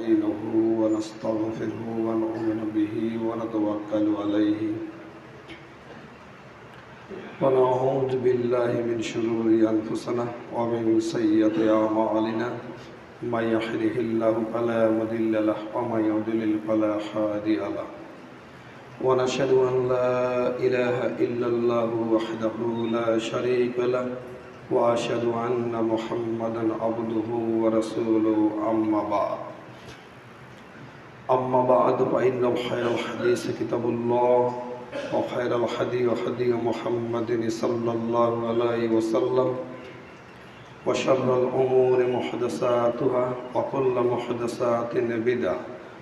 ونستعينه ونستغفره ونؤمن به ونتوكل عليه ونعوذ بالله من شرور أنفسنا ومن سيئات أعمالنا من يهده الله فلا مضل له ومن يضلل فلا هادي له ونشهد أن لا إله إلا الله وحده لا شريك له وأشهد أن محمدا عبده ورسوله أما بعد فإن خير الحديث كتاب الله وخير الهدي هدي محمد صلى الله عليه وسلم وشر الأمور محدثاتها وكل محدثات بدعة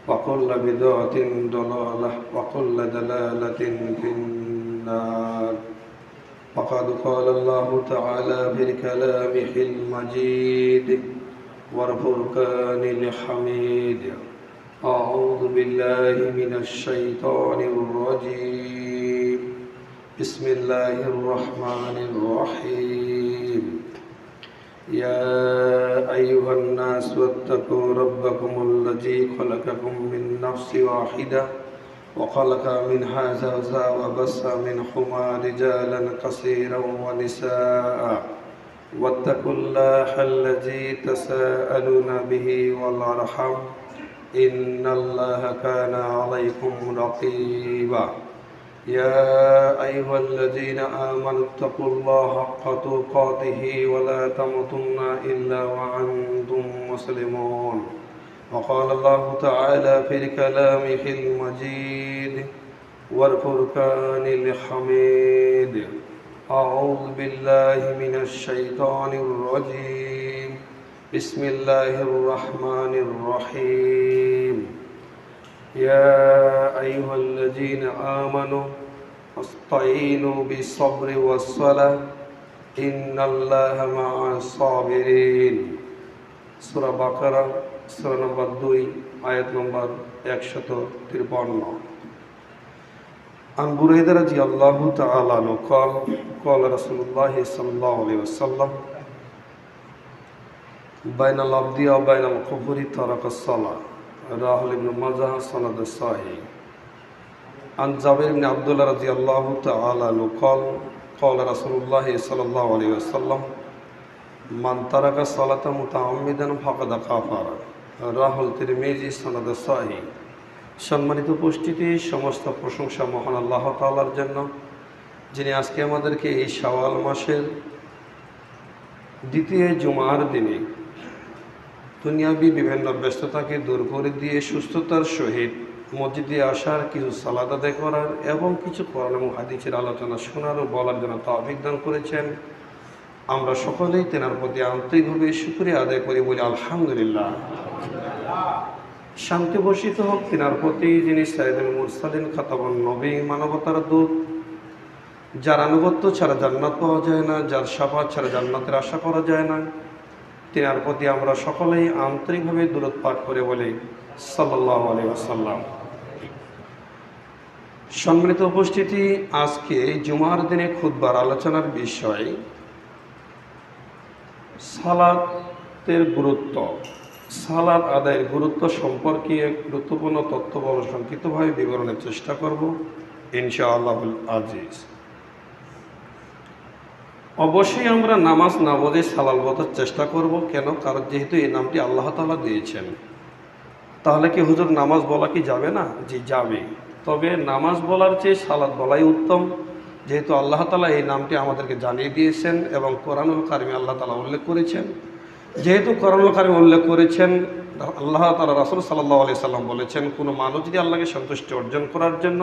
وكل بدعة ضلالة وكل ضلالة في النار فقد قال الله تعالى في كلامه المجيد والفرقان الحميد أعوذ بالله من الشيطان الرجيم بسم الله الرحمن الرحيم يا أيها الناس اتقوا ربكم الذي خلقكم من نفس واحدة وخلق منها زوجها وبث منهما رجالا كثيرا ونساء واتقوا الله الذي تساءلون به والأرحام إن الله كان عليكم رقيبا يا أيها الذين آمنوا اتقوا الله حق تقاته ولا تموتن إلا وأنتم مسلمون وقال الله تعالى في كلامه المجيد والفرقان الحميد أعوذ بالله من الشيطان الرجيم بسم الله الرحمن الرحيم يا أيها الذين آمنوا استعينوا بالصبر والصلاة إن الله مع الصابرين সূরা বাকারা সূরা নম্বর 2 আয়াত নম্বর 153 عن بريدة رضي الله تعالى عنه قال قال رسول الله صلى الله عليه وسلم بين العبد وبين الكفر ترك الصلاة رواه ابن ماجه سند صحيح عن جابر بن عبد الله رضي الله تعالى عنه قال قال رسول الله صلى الله عليه وسلم من ترك الصلاة متعمدا فقد كفر رواه الترمذي سند صحيح সম্মানিত উপস্থিতি, সমস্ত প্রশংসা মহান আল্লাহ তাআলার জন্য, যিনি আজকে আমাদেরকে এই শাওয়াল মাসের দ্বিতীয় জুমার দিনে দুনিয়াবি বিভিন্ন ব্যস্ততাকে দূর করে দিয়ে সুস্থতার সহিত মসজিদে আসার, কিছু সালাত আদায় করার এবং কিছু কোরআন এবং হাদিসের আলোচনা শোনার ও বলার জন্য তৌফিক দান করেছেন। আমরা সকলেই তেনার প্রতি আন্তরিকভাবে শুকরিয়া আদায় করি, বলি আলহামদুলিল্লাহ। শান্তি বর্ষিত হোক তিনার প্রতি, যিনি সাইয়্যিদুল মুরসালিন, খাতামুন নবী, মানবতার দূত, যার আনুগত্য ছাড়া জান্নাত পাওয়া যায় না, যার শাফাত ছাড়া জান্নাতের আশা করা যায় না। তিনার প্রতি আমরা সকলেই আন্তরিকভাবে দুরূদ পাঠ করে বলি সাল্লাল্লাহু আলাইহি ওয়াসাল্লাম। সম্মানিত উপস্থিতি, আজকে জুমার দিনে খুতবার আলোচনার বিষয় সালাতের গুরুত্ব, সালাত আদায়ের গুরুত্ব সম্পর্কে গুরুত্বপূর্ণ তথ্য বড় সংক্ষিপ্তভাবে বিবরণের চেষ্টা করব ইনশাআল্লাহুল আজিজ। অবশ্যই আমরা নামাজ না বুঝে সালাত বোঝার চেষ্টা করব। কেন? কারণ যেহেতু এই নামটি আল্লাহ তাআলা দিয়েছেন, তাহলে কি হুজুর নামাজ বলা কি যাবে না? জি যাবে, তবে নামাজ বলার চেয়ে সালাত বলাই উত্তম, যেহেতু আল্লাহ তাআলা এই নামটি আমাদেরকে জানিয়ে দিয়েছেন এবং কোরআনুল কারিমে আল্লাহ তাআলা উল্লেখ করেছেন। যেহেতু কোরআনুল কারিমে উল্লেখ করেছেন, আল্লাহ তাআলা রাসূল সাল্লাল্লাহু আলাইহি সাল্লাম বলেছেন, কোনো মানুষ যদি আল্লাহকে সন্তুষ্টি অর্জন করার জন্য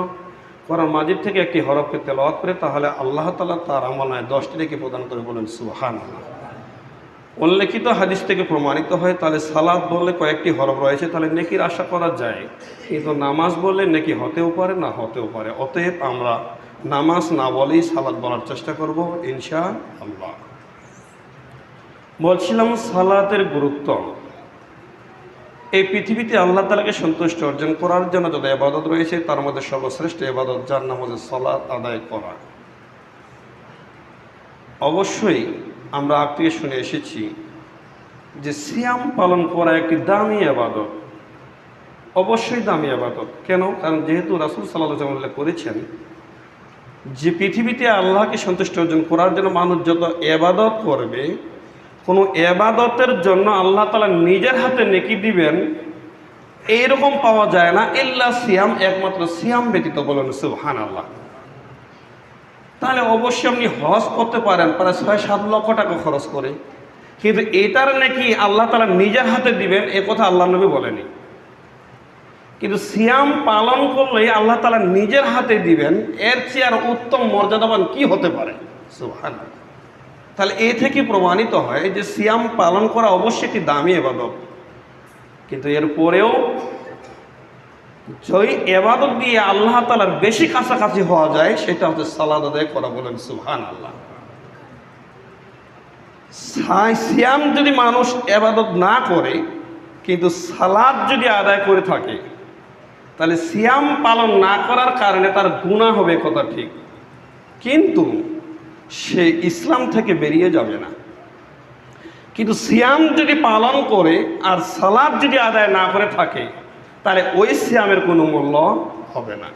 কোরআন মাজিদ থেকে একটি হরফকে তেলাওয়াত করে, তাহলে আল্লাহ তাআলা তার আমলনামায় 10টি নেকি প্রদান করে, বলেন সুবহানাল্লাহ। উল্লেখিত হাদিস থেকে প্রমাণিত হয়, তাহলে সালাত বললে কয়েকটি হরফ রয়েছে, তাহলে নেকির আশা করা যায়। কিন্তু নামাজ বললে নেকি হতেও পারে, না হতেও পারে। অতএব আমরা নামাজ না বলেই সালাত বলার চেষ্টা করব ইনশাআল্লাহ। বলছিলাম সালাতের গুরুত্ব। এই পৃথিবীতে আল্লাহ তাআলাকে সন্তুষ্ট অর্জন করার জন্য যত ইবাদত রয়েছে, তার মধ্যে সর্বশ্রেষ্ঠ ইবাদত যার নাম হচ্ছে সালাত আদায় করা। অবশ্যই আমরা আগ থেকে শুনে এসেছি যে সিয়াম পালন করা একটি দামি ইবাদত। অবশ্যই দামি ইবাদত। কেন? কারণ যেহেতু রাসূল সাল্লাল্লাহু আলাইহি ওয়াসাল্লাম উল্লেখ করেছেন যে পৃথিবীতে আল্লাহকে সন্তুষ্ট অর্জন করার জন্য মানুষ যত ইবাদত করবে, কোনো ইবাদতের জন্য আল্লাহ তাআলা নিজের হাতে নেকি দিবেন এইরকম পাওয়া যায় না ইল্লা সিয়াম, একমাত্র সিয়াম ব্যতীত। বলেন সুবহানাল্লাহ। তাহলে অবশ্যই আপনি হজ করতে পারেন প্রায় ৬-৭ লক্ষ টাকা খরচ করে, কিন্তু এটার নাকি আল্লাহ তাআলা নিজের হাতে দিবেন এ কথা আল্লাহ নবী বলেনি। কিন্তু সিয়াম পালন করলেই আল্লাহ তাআলা নিজের হাতে দিবেন, এর চেয়ে আর উত্তম মর্যাদাবান কি হতে পারে? সুবহানাল্লাহ। তাহলে এ থেকে প্রমাণিত হয় যে সিয়াম পালন করা অবশ্যই একটি দামি ইবাদত, কিন্তু এরপরেও যেই ইবাদত দিয়ে আল্লাহ তাআলার বেশি কাছাকাছি হওয়া যায় সেটা হচ্ছে সালাত আদায় করা। বলেন সুবহানাল্লাহ। সিয়াম যদি মানুষ ইবাদত না করে কিন্তু সালাত যদি আদায় করে থাকে, তাহলে সিয়াম পালন না করার কারণে তার গুনাহ হবে, কথা ঠিক, কিন্তু সে ইসলাম থেকে বেরিয়ে যাবে না। কিন্তু সিয়াম যদি পালন করে আর সালাত যদি আদায় না করে থাকে, তাহলে ওই সিয়ামের কোনো মূল্য হবে না।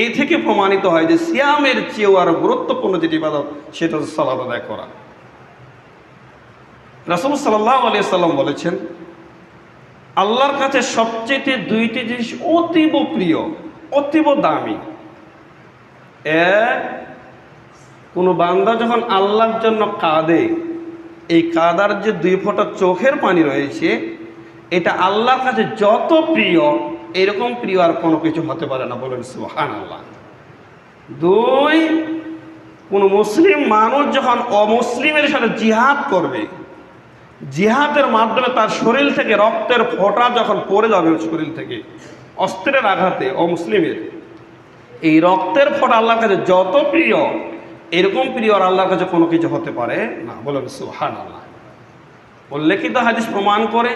এই থেকে প্রমাণিত হয় যে সিয়ামের চেয়েও আরো গুরুত্বপূর্ণ যেটি ইবাদত সেটা হচ্ছে সালাত আদায় করা। রাসূল সাল্লাল্লাহু আলাইহি সাল্লাম বলেছেন, আল্লাহর কাছে সবচেয়ে দুইটি জিনিস অতীব প্রিয়, অতীব দামি। এক, কোনো বান্দা যখন আল্লাহর জন্য কাঁদে, এই কাদার যে 2 ফোঁটা চোখের পানি রয়েছে, এটা আল্লাহর কাছে যত প্রিয় এরকম প্রিয় আর কোনো কিছু হতে পারে না। বলেন সুবহানাল্লাহ। 2, কোনো মুসলিম মানুষ যখন অমুসলিমের সাথে জিহাদ করবে, জিহাদের মাধ্যমে তার শরীর থেকে রক্তের ফোঁটা যখন পড়ে যাবে শরীর থেকে অস্ত্রের আঘাতে অমুসলিমের, এই রক্তের ফোঁটা আল্লাহর কাছে যত প্রিয় এরকম প্রিয় আর আল্লাহর কাছে কোনো কিছু হতে পারে না। বলেন সুবহানাল্লাহ। উল্লেখিত হাদিস প্রমাণ করে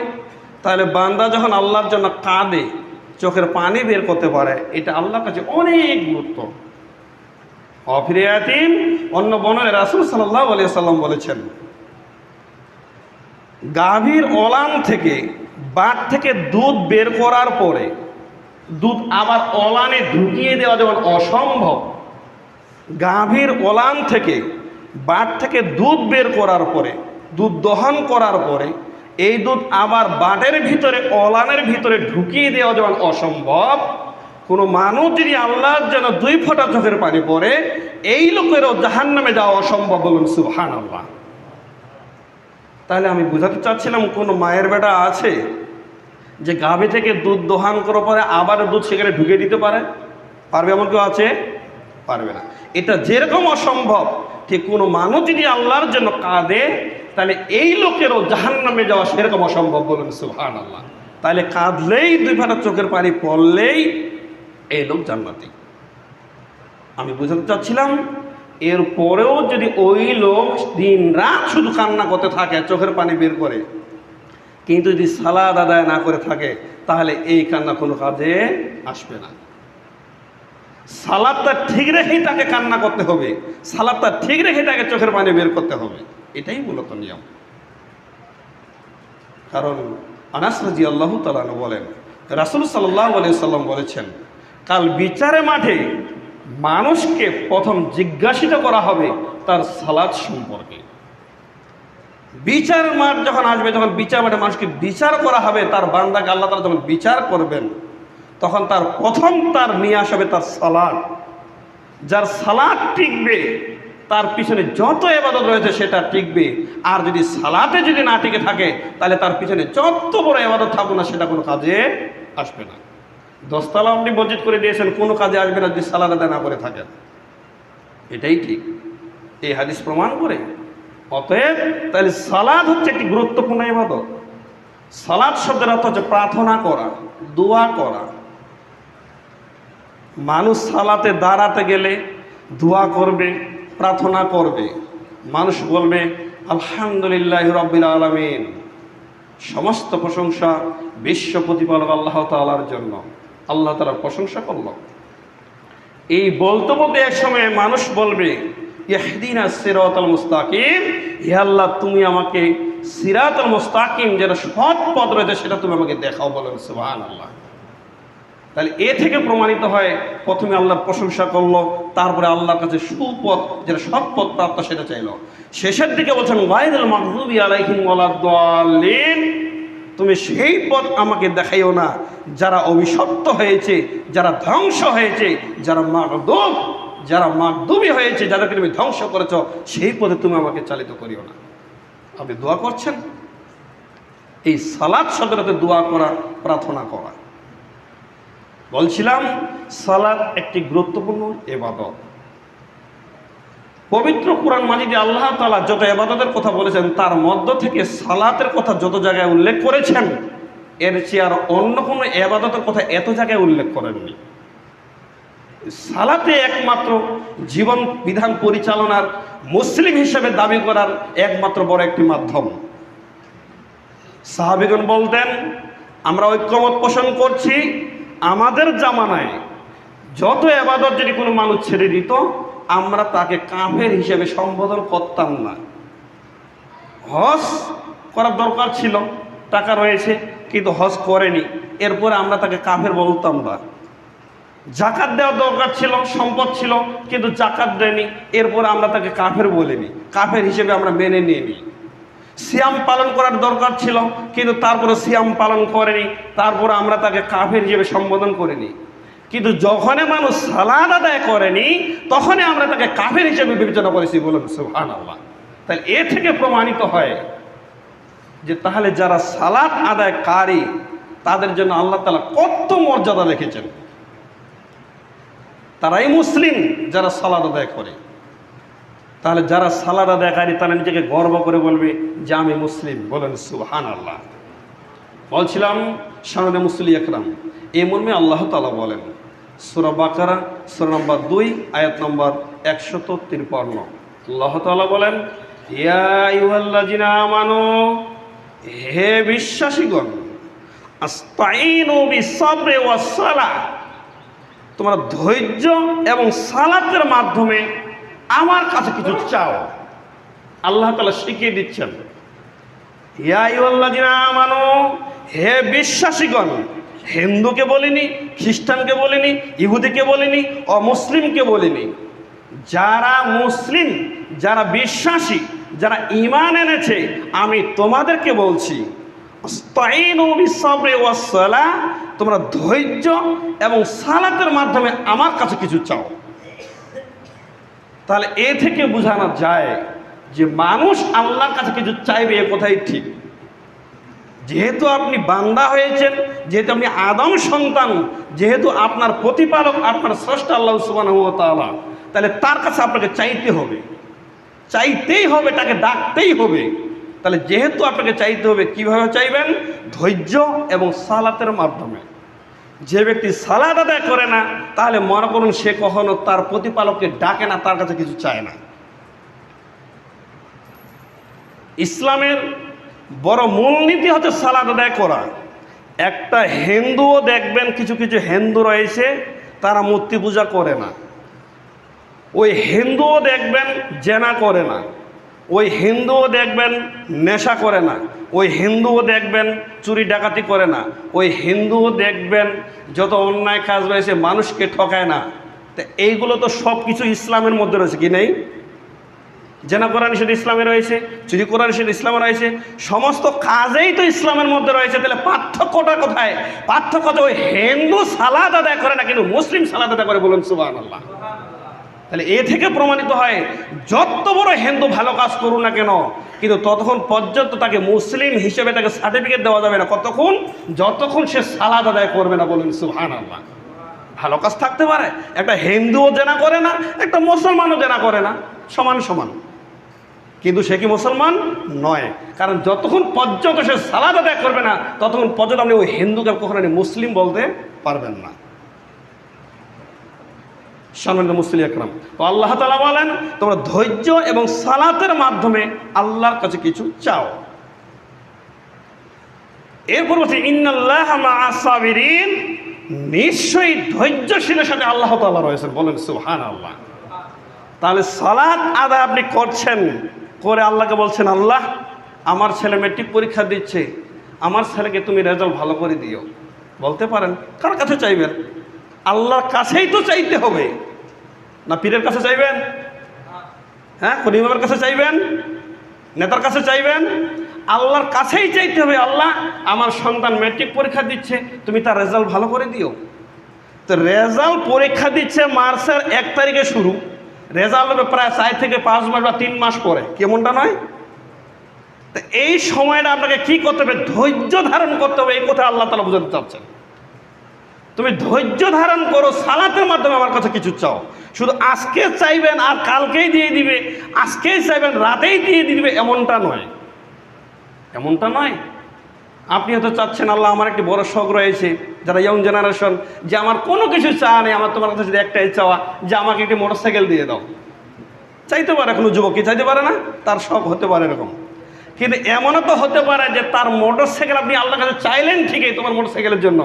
তাহলে বান্দা যখন আল্লাহর জন্য কাঁদে, চোখের পানি বের করতে পারে, এটা আল্লাহর কাছে অনেক গুরুত্ব। অফিরিয়াতিন, অন্য বর্ণনায় রাসূল সাল্লাল্লাহু আলাইহি সাল্লাম বলেছেন, গাভীর ওলান থেকে বাট থেকে দুধ বের করার পরে দুধ আবার ওলানে ঢুকিয়ে দেওয়া যেমন অসম্ভব, গাভীর ওলান থেকে বাট থেকে দুধ বের করার পরে, দুধ দহন করার পরে এই দুধ আবার বাটের ভিতরে ওলানের ভিতরে ঢুকিয়ে দেওয়া যেমন অসম্ভব, কোনো মানুষ যদি আল্লাহর জন্য 2 ফোঁটা চোখের পানি পড়ে এই লোকেরও জাহান্নামে যাওয়া অসম্ভব। বলুন সুবহানাল্লাহ। তাহলে আমি বুঝাতে চাচ্ছিলাম, কোনো মায়ের বেটা আছে যে গাভী থেকে দুধ দোহান করার পরে আবার দুধ সেখানে ঢুকে দিতে পারে? পারবে? এমন কেউ আছে? পারবে না। এটা যেরকম অসম্ভব, ঠিক কোনো মানুষ যদি আল্লাহর জন্য কাঁদে তাহলে এই লোকেরও জাহান্নামে যাওয়া সেরকম অসম্ভব। বলুন সুবহানাল্লাহ। তাহলে কাঁদলেই 2 ফোঁটা চোখের পানি পড়লেই এই লোক জান্নাতি। আমি বুঝাতে চাচ্ছিলাম, এরপরেও যদি ওই লোক দিন রাত শুধু কান্না করতে থাকে, চোখের পানি বের করে, কিন্তু যদি সালাত আদায় না করে থাকে, তাহলে এই কান্না কোনো কাজে আসবে না। সালাতটা ঠিক রেখেই তাকে কান্না করতে হবে, সালাতটা ঠিক রেখে তাকে চোখের পানি বের করতে হবে, এটাই মূলত নিয়ম। কারণ আনাস রাদিয়াল্লাহু তাআলা আনহু বলেন, রাসূল সাল্লাল্লাহু আলাইহি সাল্লাম বলেছেন, কাল বিচারের মাঠে মানুষকে প্রথম জিজ্ঞাসিত করা হবে তার সালাত সম্পর্কে। বিচার মাঠ যখন আসবে, যখন বিচার মাঠে মানুষকে বিচার করা হবে, তার বান্দাকে আল্লাহ তাআলা যখন বিচার করবেন, তখন তার প্রথম তার নিয়ে আসবে তার সালাত। যার সালাত টিকবে তার পিছনে যত ইবাদত রয়েছে সেটা টিকবে, আর যদি সালাতে যদি না টিকে থাকে তাহলে তার পিছনে যত বড় ইবাদত থাকুক না সেটা কোনো কাজে আসবে না। 10 তালা আপনি মসজিদ করে দিয়েছেন, কোনো কাজে আসবে না যদি সালাত আদায় না করে থাকেন, এটাই ঠিক। এই হাদিস প্রমাণ করে। অতএব তাহলে সালাত হচ্ছে একটি গুরুত্বপূর্ণ ইবাদত। সালাত শব্দের অর্থ হচ্ছে প্রার্থনা করা, দোয়া করা। মানুষ সালাতে দাঁড়াতে গেলে দোয়া করবে, প্রার্থনা করবে। মানুষ বলবে আলহামদুলিল্লাহি রাব্বিল আলামিন, সমস্ত প্রশংসা বিশ্ব প্রতিপালক আল্লাহ তাআলার জন্য। আল্লাহ তাআলার প্রশংসা করল। এই বলতে বলতে এক সময় মানুষ বলবে ইহদিনাস সিরাতাল মুস্তাকিম, হে আল্লাহ তুমি আমাকে সিরাতাল মুস্তাকিম, যেটা সৎ পথ রয়েছে সেটা তুমি আমাকে দেখাও। বলেন সুবহানাল্লাহ। তাহলে এ থেকে প্রমাণিত হয় প্রথমে আল্লাহর প্রশংসা করলো, তারপরে আল্লাহর কাছে সুপথ, যেটা সৎ পথ প্রাপ্ত সেটা চাইলো। শেষের দিকে বলছেন গায়রুল মাগদুবি আলাইহিম ওয়ালাদ-দাল্লিন, তুমি সেই পথ আমাকে দেখাইও না যারা অভিশপ্ত হয়েছে, যারা ধ্বংস হয়েছে, যারা মাগদুবি হয়েছে, যাদেরকে তুমি ধ্বংস করেছ, সেই পথে তুমি আমাকে চালিত করিও না। আপনি দোয়া করছেন, এই সালাত শব্দটাতে দোয়া করা, প্রার্থনা করা। বলছিলাম সালাত একটি গুরুত্বপূর্ণ ইবাদত। পবিত্র কোরআন মাজিদে আল্লাহ তাআলা যত ইবাদতের কথা বলেছেন তার মধ্য থেকে সালাতের কথা যত জায়গায় উল্লেখ করেছেন, এর চেয়ে আর অন্য কোনো ইবাদতের কথা এত জায়গায় উল্লেখ করেননি। সালাতে একমাত্র জীবন বিধান পরিচালনার মুসলিম হিসেবে দাবি করার একমাত্র বড় একটি মাধ্যম। সাহাবীগণ বলতেন, আমরা ঐক্যমত পোষণ করছি, আমাদের জামানায় যত ইবাদত যদি কোনো মানুষ ছেড়ে দিত, আমরা তাকে কাফের হিসেবে সম্বোধন করতাম না। হজ করার দরকার ছিল, টাকা রয়েছে কিন্তু হজ করেনি, এরপরে আমরা তাকে কাফের বলতাম না। জাকাত দেওয়ার দরকার ছিল, সম্পদ ছিল কিন্তু জাকাত দেয়নি, এরপরে আমরা তাকে কাফের বলিনি, কাফের হিসেবে আমরা মেনে নিইনি। সিয়াম পালন করার দরকার ছিল কিন্তু তারপরে সিয়াম পালন করেনি, তারপরে আমরা তাকে কাফের হিসেবে সম্বোধন করিনি। কিন্তু যখনই মানুষ সালাত আদায় করেনি তখনই আমরা তাকে কাফের হিসেবে বিবেচনা করেছি। বলুন সুবহানাল্লাহ। তাই এ থেকে প্রমাণিত হয় যে তাহলে যারা সালাত আদায়কারী তাদের জন্য আল্লাহ তাআলা কত মর্যাদা রেখেছেন। তারাই মুসলিম যারা সালাত আদায় করে। তাহলে যারা সালাত আদায়কারী তারা নিজেকে গর্ব করে বলবে যে আমি মুসলিম। বলেন সুবহানাল্লাহ। বলছিলাম শানে মুসলি একরাম, এই মর্মে আল্লাহ তাআলা বলেন সূরা বাকারা সূরা নম্বর 2 আয়াত নম্বর 153। আল্লাহ তাআলা বলেন, ইয়া আইয়ুহাল্লাযিনা আমানু, হে বিশ্বাসীগণ, আস্তাইনু বিসসবরি ওয়াস সালাহ, তোমরা ধৈর্য এবং সালাতের মাধ্যমে আমার কাছে কিছু চাও। আল্লাহ তাআলা শিখিয়ে দিচ্ছেন, ইয়া আইয়ুহাল্লাযিনা আমানু, হে বিশ্বাসীগণ। হিন্দুকে বলিনি, খ্রিস্টানকে বলিনি, ইহুদিকে বলিনি, অমুসলিমকে বলিনি। যারা মুসলিম, যারা বিশ্বাসী, যারা ঈমান এনেছে, আমি তোমাদেরকে বলছি আস্তাইনু বিসসবরি ওয়াস সালাহ, তোমরা ধৈর্য এবং সালাতের মাধ্যমে আমার কাছে কিছু চাও। তাহলে এ থেকে বোঝানো যায় যে মানুষ আল্লাহর কাছে কিছু চাইবে, এ কথাই ঠিক। যেহেতু আপনি বান্দা হয়েছেন, যেহেতু আপনি আদম সন্তান, যেহেতু আপনার প্রতিপালক আপনার স্রষ্টা আল্লাহ সুবহানাহু ওয়া তাআলা, তাহলে তার কাছে আপনাকে চাইতে হবে, চাইতেই হবে, তাকে ডাকতেই হবে। তাহলে যেহেতু আপনাকে চাইতে হবে, কিভাবে চাইবেন? ধৈর্য এবং সালাতের মাধ্যমে। যে ব্যক্তি সালাত আদায় করে না, তাহলে মনে করুন সে কখনো তার প্রতিপালককে ডাকে না, তার কাছে কিছু চায় না। ইসলামের বড় মূলনীতি হচ্ছে সালাত আদায় করা। একটা হিন্দুও দেখবেন, কিছু কিছু হিন্দু রয়েছে তারা মূর্তি পূজা করে না। ওই হিন্দুও দেখবেন জেনা করে না, ওই হিন্দুও দেখবেন নেশা করে না, ওই হিন্দুও দেখবেন চুরি ডাকাতি করে না, ওই হিন্দুও দেখবেন যত অন্যায় কাজ রয়েছে মানুষকে ঠকায় না। তো এইগুলো তো সব কিছু ইসলামের মধ্যে রয়েছে, কি নেই? জেনা করা নিষেধ ইসলামে রয়েছে, চুরি করা নিষেধ ইসলামে রয়েছে, সমস্ত কাজেই তো ইসলামের মধ্যে রয়েছে। তাহলে পার্থক্যটা কোথায়? পার্থক্য ওই হিন্দু সালাত আদায় করে না কিন্তু মুসলিম সালাত আদায় করে। বলুন সুবহানাল্লাহ। তাহলে এ থেকে প্রমাণিত হয় যত বড় হিন্দু ভালো কাজ করুন না কেন, কিন্তু ততক্ষণ পর্যন্ত তাকে মুসলিম হিসেবে তাকে সার্টিফিকেট দেওয়া যাবে না, কতক্ষণ? যতক্ষণ সে সালাত আদায় করবে না। বলুন সুবহানাল্লাহ। ভালো কাজ থাকতে পারে, একটা হিন্দুও জেনা করে না, একটা মুসলমানও জেনা করে না, সমান সমান, কিন্তু সে কি মুসলমান নয়। কারণ যতক্ষণ পর্যন্ত সে সালাত আদায় করবে না ততক্ষণ পর্যন্ত আপনি ওই হিন্দুকে কখনো মুসলিম বলতে পারবেন না। সম্মানিত মুসলিম একরাম, তো আল্লাহ তাআলা বলেন তোমরা ধৈর্য এবং সালাতের মাধ্যমে আল্লাহর কাছে কিছু চাও। এরপর বলছে ইন্নাল্লাহা মা'আস সাবিরিন, নিশ্চয়ই ধৈর্যশীলের সাথে আল্লাহ তাআলা রয়েছেন। বলেন সুবহানাল্লাহ। তাহলে সালাত আদায় আপনি করছেন, করে আল্লাহকে বলছেন, আল্লাহ আমার ছেলে মেট্রিক পরীক্ষা দিচ্ছে, আমার ছেলেকে তুমি রেজাল্ট ভালো করে দিও, বলতে পারেন। কার কাছে চাইবেন? আল্লাহর কাছেই তো চাইতে হবে, না পীরের কাছে চাইবেন? হ্যাঁ, কোন ইমামের কাছে চাইবেন? নেতার কাছে চাইবেন? আল্লাহর কাছেই চাইতে হবে। আল্লাহ, আমার সন্তান ম্যাট্রিক পরীক্ষা দিচ্ছে, তুমি তার রেজাল্ট ভালো করে দিও। তো রেজাল্ট পরীক্ষা দিচ্ছে মার্চের 1 তারিখে শুরু, রেজাল্ট হবে প্রায় 4 থেকে 5 মাস বা 3 মাস পরে, কেমনটা নয়? তো এই সময়টা আপনাকে কি করতে হবে? ধৈর্য ধারণ করতে হবে। এই কথা আল্লাহ তাআলা বোঝাতে চাচ্ছেন। তুমি ধৈর্য ধারণ করো, সালাতের মাধ্যমে আমার কাছে কিছু চাও। শুধু আজকে চাইবেন আর কালকেই দিয়ে দিবে, আজকেই চাইবেন রাতেই দিয়ে দিবে, এমনটা নয়, এমনটা নয়। আপনি হয়তো চাচ্ছেন, আল্লাহ আমার একটি বড় শখ রয়েছে, যারা ইয়ং জেনারেশন, যে আমার কোনো কিছু চাওয়া নেই, আমার তোমার কাছে শুধু একটাই চাওয়া, যে আমাকে একটি মোটরসাইকেল দিয়ে দাও। চাইতে পারে, কোনো যুবক কি চাইতে পারে না? তার শখ হতে পারে এরকম। কিন্তু এমনও তো হতে পারে যে তার মোটরসাইকেল আপনি আল্লাহর কাছে চাইলেন ঠিকই তোমার মোটরসাইকেলের জন্য,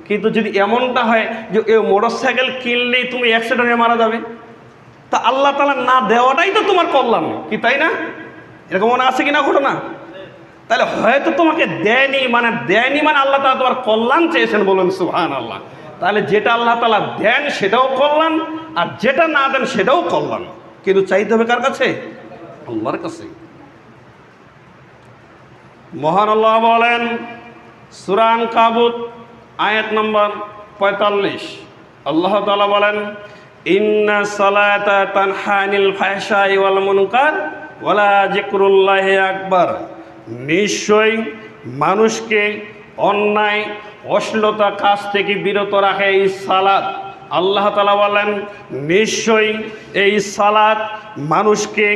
কিন্তু যদি এমনটা হয় যে এই মোটরসাইকেল কিনলেই তুমি অ্যাক্সিডেন্ট হয়ে মারা যাবে, তা আল্লাহ তাআলা না দেওয়াটাই তো তোমার কল্যাণ, কি তাই না? এরকম মনে আছে কিনা ঘটনা? তাহলে হয়তো তোমাকে দেয়নি মানে আল্লাহ তাআলা তোমার কল্যাণ চেয়েছেন, বলুন সুবহানাল্লাহ। তাহলে যেটা আল্লাহ তাআলা দেন সেটাও কল্যাণ, আর যেটা না দেন সেটাও কল্যাণ। কিন্তু চাইতে হবে কার কাছে? আল্লাহর কাছে। মহান আল্লাহ বলেন সূরা আনকাবুত আয়াত নম্বর 45, আল্লাহ তাআলা বলেন, ইন্না সালাতা তানহা আনিল ফাহশাই ওয়াল মুনকার ওয়ালা যিকরুল্লাহি আকবার। নিশ্চয়ই মানুষকে অন্যায় অশ্লীলতা কাজ থেকে বিরত রাখে এই সালাত। আল্লাহ তাআলা বলেন, নিশ্চয়ই এই সালাত মানুষকে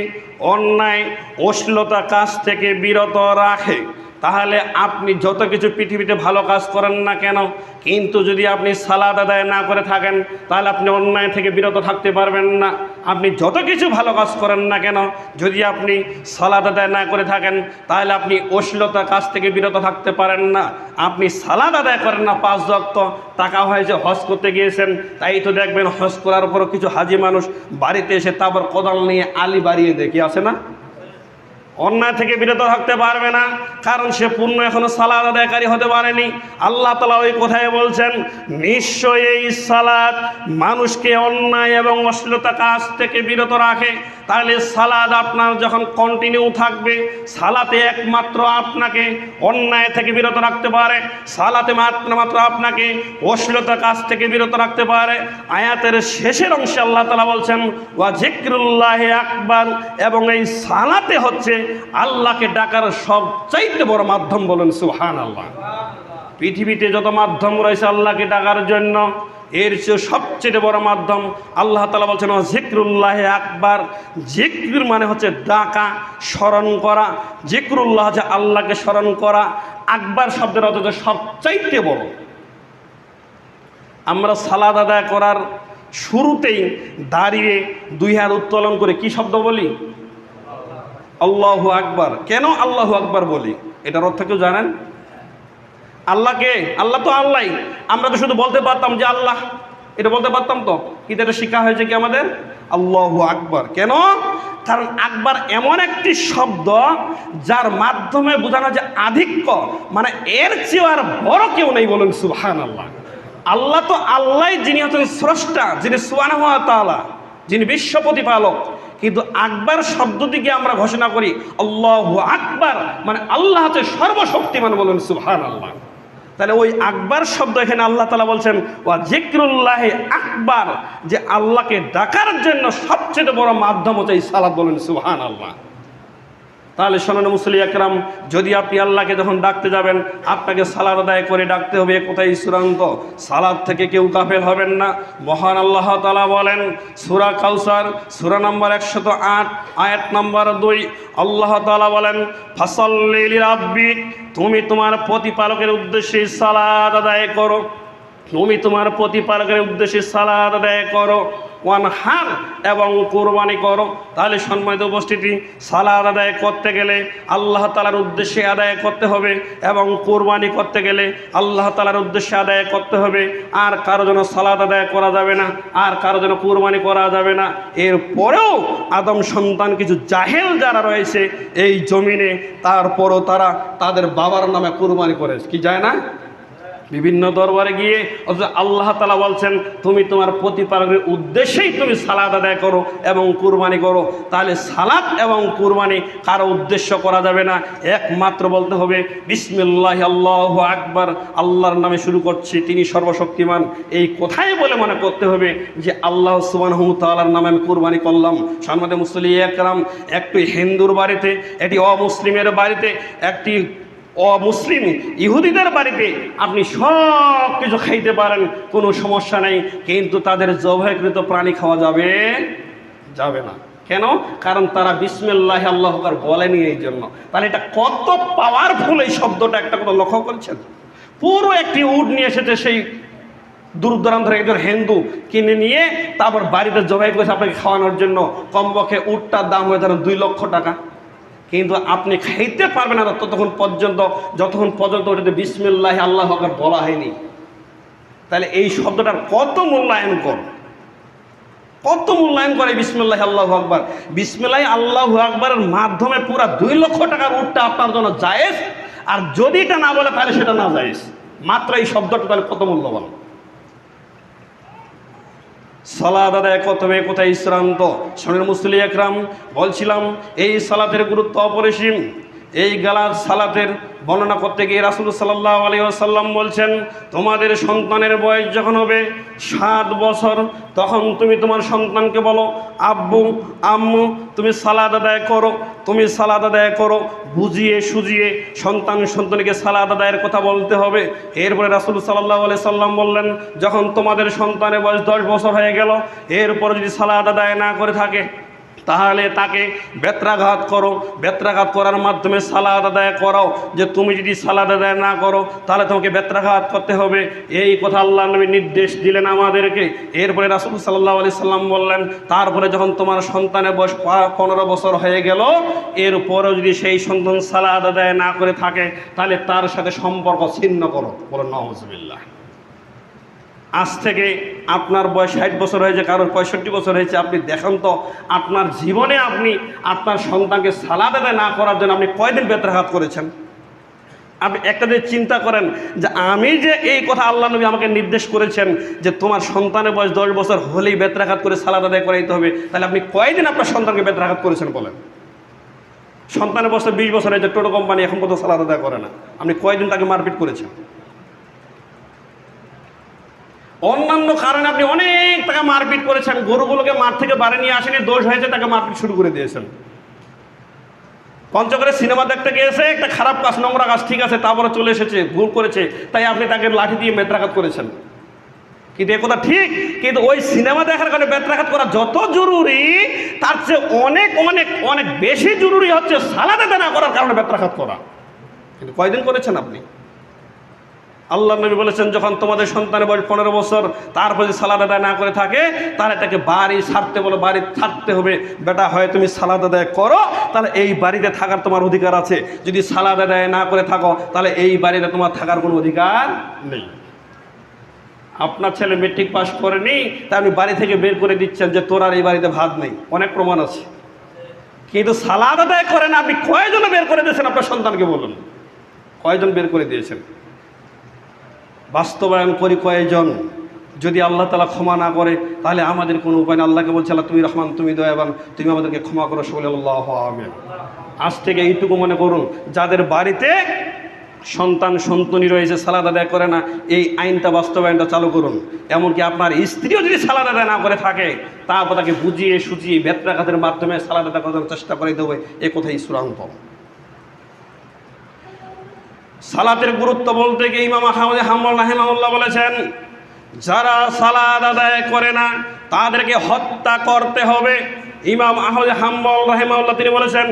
অন্যায় অশ্লীলতা কাজ থেকে বিরত রাখে। তাহলে আপনি যত কিছু পৃথিবীতে ভালো কাজ করেন না কেন, কিন্তু যদি আপনি সালাত আদায় না করে থাকেন, তাহলে আপনি অন্যায় থেকে বিরত থাকতে পারবেন না। আপনি যত কিছু ভালো কাজ করেন না কেন, যদি আপনি সালাত আদায় না করে থাকেন, তাহলে আপনি অশ্লীলতা কাজ থেকে বিরত থাকতে পারেন না। আপনি সালাত আদায় করেন না 5 ওয়াক্ত, টাকা হয়েছে হজ করতে গিয়েছেন, তাই তো দেখবেন হজ করার পরও কিছু হাজি মানুষ বাড়িতে এসে তারপর কোদাল নিয়ে আলি বাড়িয়ে দেয়, কি আছে না? অন্যায় থেকে বিরত থাকতে পারবে না, কারণ সে পূর্ণ এখনো সালাত আদায়কারী হতে পারেনি। আল্লাহ তাআলা ওই কথায় বলছেন, নিশ্চয়ই এই সালাত মানুষকে অন্যায় এবং অশ্লীলতা কাজ থেকে বিরত রাখে। তাহলে সালাত আপনার যখন কন্টিনিউ থাকবে, সালাতে একমাত্র আপনাকে অন্যায় থেকে বিরত রাখতে পারে, সালাতে মাত্র আপনাকে অশ্লীলতা কাজ থেকে বিরত রাখতে পারে। আয়াতের শেষের অংশে আল্লাহ তাআলা বলছেন, ওয়া যিকরুল্লাহি আকবার, এবং এই সালাতে হচ্ছে আল্লাহকে ডাকার সবচাইতে বড় মাধ্যম, বলেন সুবহানাল্লাহ। পৃথিবীতে যত মাধ্যম রয়েছে আল্লাহকে ডাকার জন্য, এর চেয়ে সবচেয়ে বড় মাধ্যম আল্লাহ তাআলা বলছেন ওয়া যিকরুল্লাহি আকবার। যিকর মানে হচ্ছে ডাকা, স্মরণ করা। যিকরুল্লাহ হচ্ছে আল্লাহকে স্মরণ করা। আকবার শব্দের অর্থ হচ্ছে সবচাইতে বড়। আমরা সালাত আদায় করার শুরুতেই দাঁড়িয়ে 2 হাত উত্তোলন করে কি শব্দ বলি? আল্লাহু আকবার। কেন আল্লাহু আকবার বলি? এটার অর্থ কেউ জানেন? আল্লাহকে, আল্লাহ তো আল্লাহ। আমরা তো শুধু বলতে পারতাম যে আল্লাহ, এটা বলতে পারতাম তো, কিন্তু এটা শেখা হয়েছে কি আমাদের? আল্লাহু আকবার। কেন? কারণ আকবার এমন একটি শব্দ যার মাধ্যমে বোঝানো যে আধিক্য, মানে এর চেয়ে আর বড় কেউ নেই, বলুন সুবহানাল্লাহ। আল্লাহ তো আল্লাহ, যিনি হচ্ছেন স্রষ্টা, যিনি সুবহানাহু ওয়া তাআলা, যিনি বিশ্ব প্রতিপালক। কিন্তু আকবার শব্দটিকে আমরা ঘোষণা করি আল্লাহু আকবার, মানে আল্লাহ হচ্ছে সর্বশক্তিমান, বলুন সুবহানাল্লাহ। তাহলে ওই আকবার শব্দ এখানে আল্লাহ তাআলা বলছেন ওয়া যিকরুল্লাহি আকবার, যে আল্লাহকে ডাকার জন্য সবচেয়ে বড় মাধ্যম হচ্ছে এই সালাত, বলুন সুবহানাল্লাহ। তাহলে শোনেন মুসল্লি আকরাম, যদি আপনি আল্লাহকে যখন ডাকতে যাবেন, আপনাকে সালাত আদায় করে ডাকতে হবে, কোথায় চূড়ান্ত। সালাত থেকে কেউ গাফেল হবেন না। মহান আল্লাহ তাআলা বলেন সূরা কাউসার, সূরা নম্বর 108 আয়াত নম্বর 2, আল্লাহ তাআলা বলেন, ফাসাল্লি লিরাব্বিক, তুমি তোমার প্রতিপালকের উদ্দেশ্যে সালাত আদায় করো, তুমি তোমার প্রতিপালকের উদ্দেশ্যে সালাত আদায় করো, ওয়ানহার, এবং কুরবানি করো। তাহলে সম্মানিত উপস্থিতি, সালাত আদায় করতে গেলে আল্লাহ তাআলার উদ্দেশ্যে আদায় করতে হবে, এবং কুরবানি করতে গেলে আল্লাহ তাআলার উদ্দেশ্যে আদায় করতে হবে। আর কারো জন্য সালাত আদায় করা যাবে না, আর কারো জন্য কুরবানি করা যাবে না। এরপরেও আদম সন্তান কিছু জাহেল যারা রয়েছে এই জমিনে, তারপরও তারা তাদের বাবার নামে কুরবানি করে, কি যায় না? বিভিন্ন দরবারে গিয়ে অথচ আল্লাহ তাআলা বলছেন তুমি তোমার প্রতিপালকের উদ্দেশ্যেই তুমি সালাত আদায় করো এবং কুরবানি করো। তাহলে সালাত এবং কুরবানি কারো উদ্দেশ্য করা যাবে না, একমাত্র বলতে হবে বিসমিল্লাহ আল্লাহু আকবার, আল্লাহর নামে শুরু করছি, তিনি সর্বশক্তিমান। এই কথাই বলে মনে করতে হবে যে আল্লাহ সুবহানাহু ওয়া তাআলার নামে আমি কুরবানি করলাম। সম্মানিত মুসল্লি একরাম, একটি হিন্দুর বাড়িতে, একটি অমুসলিমের বাড়িতে, একটি অমুসলিম ইহুদিদের বাড়িতে আপনি সব কিছু খাইতে পারেন, কোনো সমস্যা নেই, কিন্তু তাদের জবাইকৃত প্রাণী খাওয়া যাবে না। কেন? কারণ তারা বিসমিল্লাহ আল্লাহু আকবার বলেনি এই জন্য। তাহলে এটা কত পাওয়ারফুল এই শব্দটা, একটা কথা লক্ষ্য করেছেন? পুরো একটি উট নিয়ে এসেছে সেই দূর দূরান্ত থেকে একজন হিন্দু, কিনে নিয়ে তারপর বাড়িতে জবাই করেছে আপনাকে খাওয়ানোর জন্য। কমপক্ষে উটটার দাম হয়ে ধরেন 2 লক্ষ টাকা, কিন্তু আপনি খাইতে পারবেন না যতক্ষণ পর্যন্ত ওটাতে বিসমিল্লাহ আল্লাহু আকবার বলা হয়নি। তাহলে এই শব্দটার কত মূল্যায়ন করে বিসমিল্লাহ আল্লাহু আকবার। বিসমিল্লাহ আল্লাহু আকবারের মাধ্যমে পুরা 2 লক্ষ টাকার উটটা আপনার জন্য জায়েজ, আর যদি এটা না বলে তাহলে সেটা না জায়েজ। মাত্র এই শব্দটা তাহলে কত মূল্যবান। সালাত আদায় করতে হবে, কোথায় শ্রান্ত। শোনেন মুসল্লি একরাম, বলছিলাম এই সালাতের গুরুত্ব অপরিসীম। এই গালাত সালাতের বর্ণনা করতে গিয়ে রাসূল সাল্লাল্লাহু আলাইহি ওয়াসাল্লাম বলছেন, তোমাদের সন্তানের বয়স যখন হবে 7 বছর, তখন তুমি তোমার সন্তানকে বলো, আব্বু আম্মু তুমি সালাত আদায় করো। বুঝিয়ে সুজিয়ে সন্তানকে সালাত আদায়ের কথা বলতে হবে। এরপরে রাসূল সাল্লাল্লাহু আলাইহি সাল্লাম বললেন, যখন তোমাদের সন্তানের বয়স 10 বছর হয়ে গেল, এরপরে যদি সালাত আদায় না করে থাকে তাহলে তাকে বেত্রাঘাত করার মাধ্যমে সালাত আদায় করাও। যে তুমি যদি সালাত আদায় না করো তাহলে তোমাকে বেত্রাঘাত করতে হবে, এই কথা আল্লাহ নবী নির্দেশ দিলেন আমাদেরকে। এরপরে রাসূল সাল্লাল্লাহু আলাইহি সাল্লাম বললেন, তারপরে যখন তোমার সন্তানের বয়স 15 বছর হয়ে গেল, এরপরেও যদি সেই সন্তান সালাত আদায় না করে থাকে তাহলে তার সাথে সম্পর্ক ছিন্ন করো। বলো নাউযুবিল্লাহ। আজ থেকে আপনার বয়স 60 বছর হয়েছে, কারোর 65 বছর হয়েছে, আপনি দেখেন তো আপনার জীবনে আপনি আপনার সন্তানকে সালাত আদায় না করার জন্য আপনি কয়দিন বেত্রাঘাত করেছেন? আপনি একটা দিয়ে চিন্তা করেন যে আমি যে এই কথা আল্লাহ নবী আমাকে নির্দেশ করেছেন যে তোমার সন্তানের বয়স 10 বছর হলেই বেত্রাঘাত করে সালাত আদায় করাইতে হবে, তাহলে আপনি কয়দিন আপনার সন্তানকে বেত্রাঘাত করেছেন বলেন? সন্তানের বয়স 20 বছর হয়েছে, টোটো কোম্পানি এখন পর্যন্ত সালাত আদায় করে না, আপনি কয়দিন তাকে মারপিট করেছেন? অন্যান্য কারণে আপনি অনেক টাকা মারপিট করেছেন, গরুগুলোকে মাঠ থেকে বাড়ি নিয়ে আসেনি, দোষ হয়েছে, তাকে মারপিট শুরু করে দিয়েছেন। পঞ্চগড়ে সিনেমা দেখতে গিয়েছে, একটা খারাপ কাজ, নোংরা কাজ, ঠিক আছে, তারপরে চলে এসেছে, ভুল করেছে, তাই আপনি তাকে লাঠি দিয়ে বেত্রাঘাত করেছেন। কিন্তু এ কথা ঠিক, কিন্তু ওই সিনেমা দেখার কারণে বেত্রাঘাত করা যত জরুরি, তার চেয়ে অনেক অনেক অনেক বেশি জরুরি হচ্ছে সালাত আদায় না করার কারণে বেত্রাঘাত করা। কিন্তু কয়দিন করেছেন আপনি? আল্লাহ নবী বলেছেন, যখন তোমাদের সন্তানের বয়স 15 বছর তারপর যদি সালাত আদায় না করে থাকে তাহলে তাকে বাড়ি ছাড়তে বলো, বাড়ি ছাড়তে হবে। বেটা, হয় তুমি সালাত আদায় করো, তাহলে এই বাড়িতে থাকার তোমার অধিকার আছে। যদি সালাত আদায় না করে থাকো তাহলে এই বাড়িতে তোমার থাকার কোনো অধিকার নেই। আপনার ছেলে মেট্রিক পাস করেনি, তাই আপনি বাড়ি থেকে বের করে দিচ্ছেন যে তোর আর এই বাড়িতে ভাত নেই, অনেক প্রমাণ আছে। কিন্তু সালাত আদায় করেন আপনি কয়জন বের করে দিয়েছেন? আপনার সন্তানকে বলুন, কয়জন বের করে দিয়েছেন? বাস্তবায়ন করি কয়েকজন? যদি আল্লাহ তাআলা ক্ষমা না করে তাহলে আমাদের কোনো উপায় না। আল্লাহকে বলছে, আল্লাহ তুমি রহমান, তুমি দয়াবান, তুমি আমাদেরকে ক্ষমা করো। সকলে আল্লাহু আমিন। আজ থেকে এইটুকু মনে করুন, যাদের বাড়িতে সন্তানি রয়েছে সালাত আদায় করে না, এই আইনটা বাস্তবায়নটা চালু করুন। এমনকি আপনার স্ত্রীও যদি সালাত আদায় না করে থাকে তারপর তাকে বুঝিয়ে সুজিয়ে বেত্রাঘাতের মাধ্যমে সালাত আদায় করার চেষ্টা করে দেবে, এ কথাই চূড়ান্ত। সালাতের গুরুত্ব বলতে গিয়ে ইমাম আহমদ হাম্বল রাহিমাহুল্লাহ বলেছেন, যারা সালাত আদায় করে না তাদেরকে হত্যা করতে হবে। ইমাম আহমদ হাম্বল রাহিমাহুল্লাহ তিনি বলেছেন,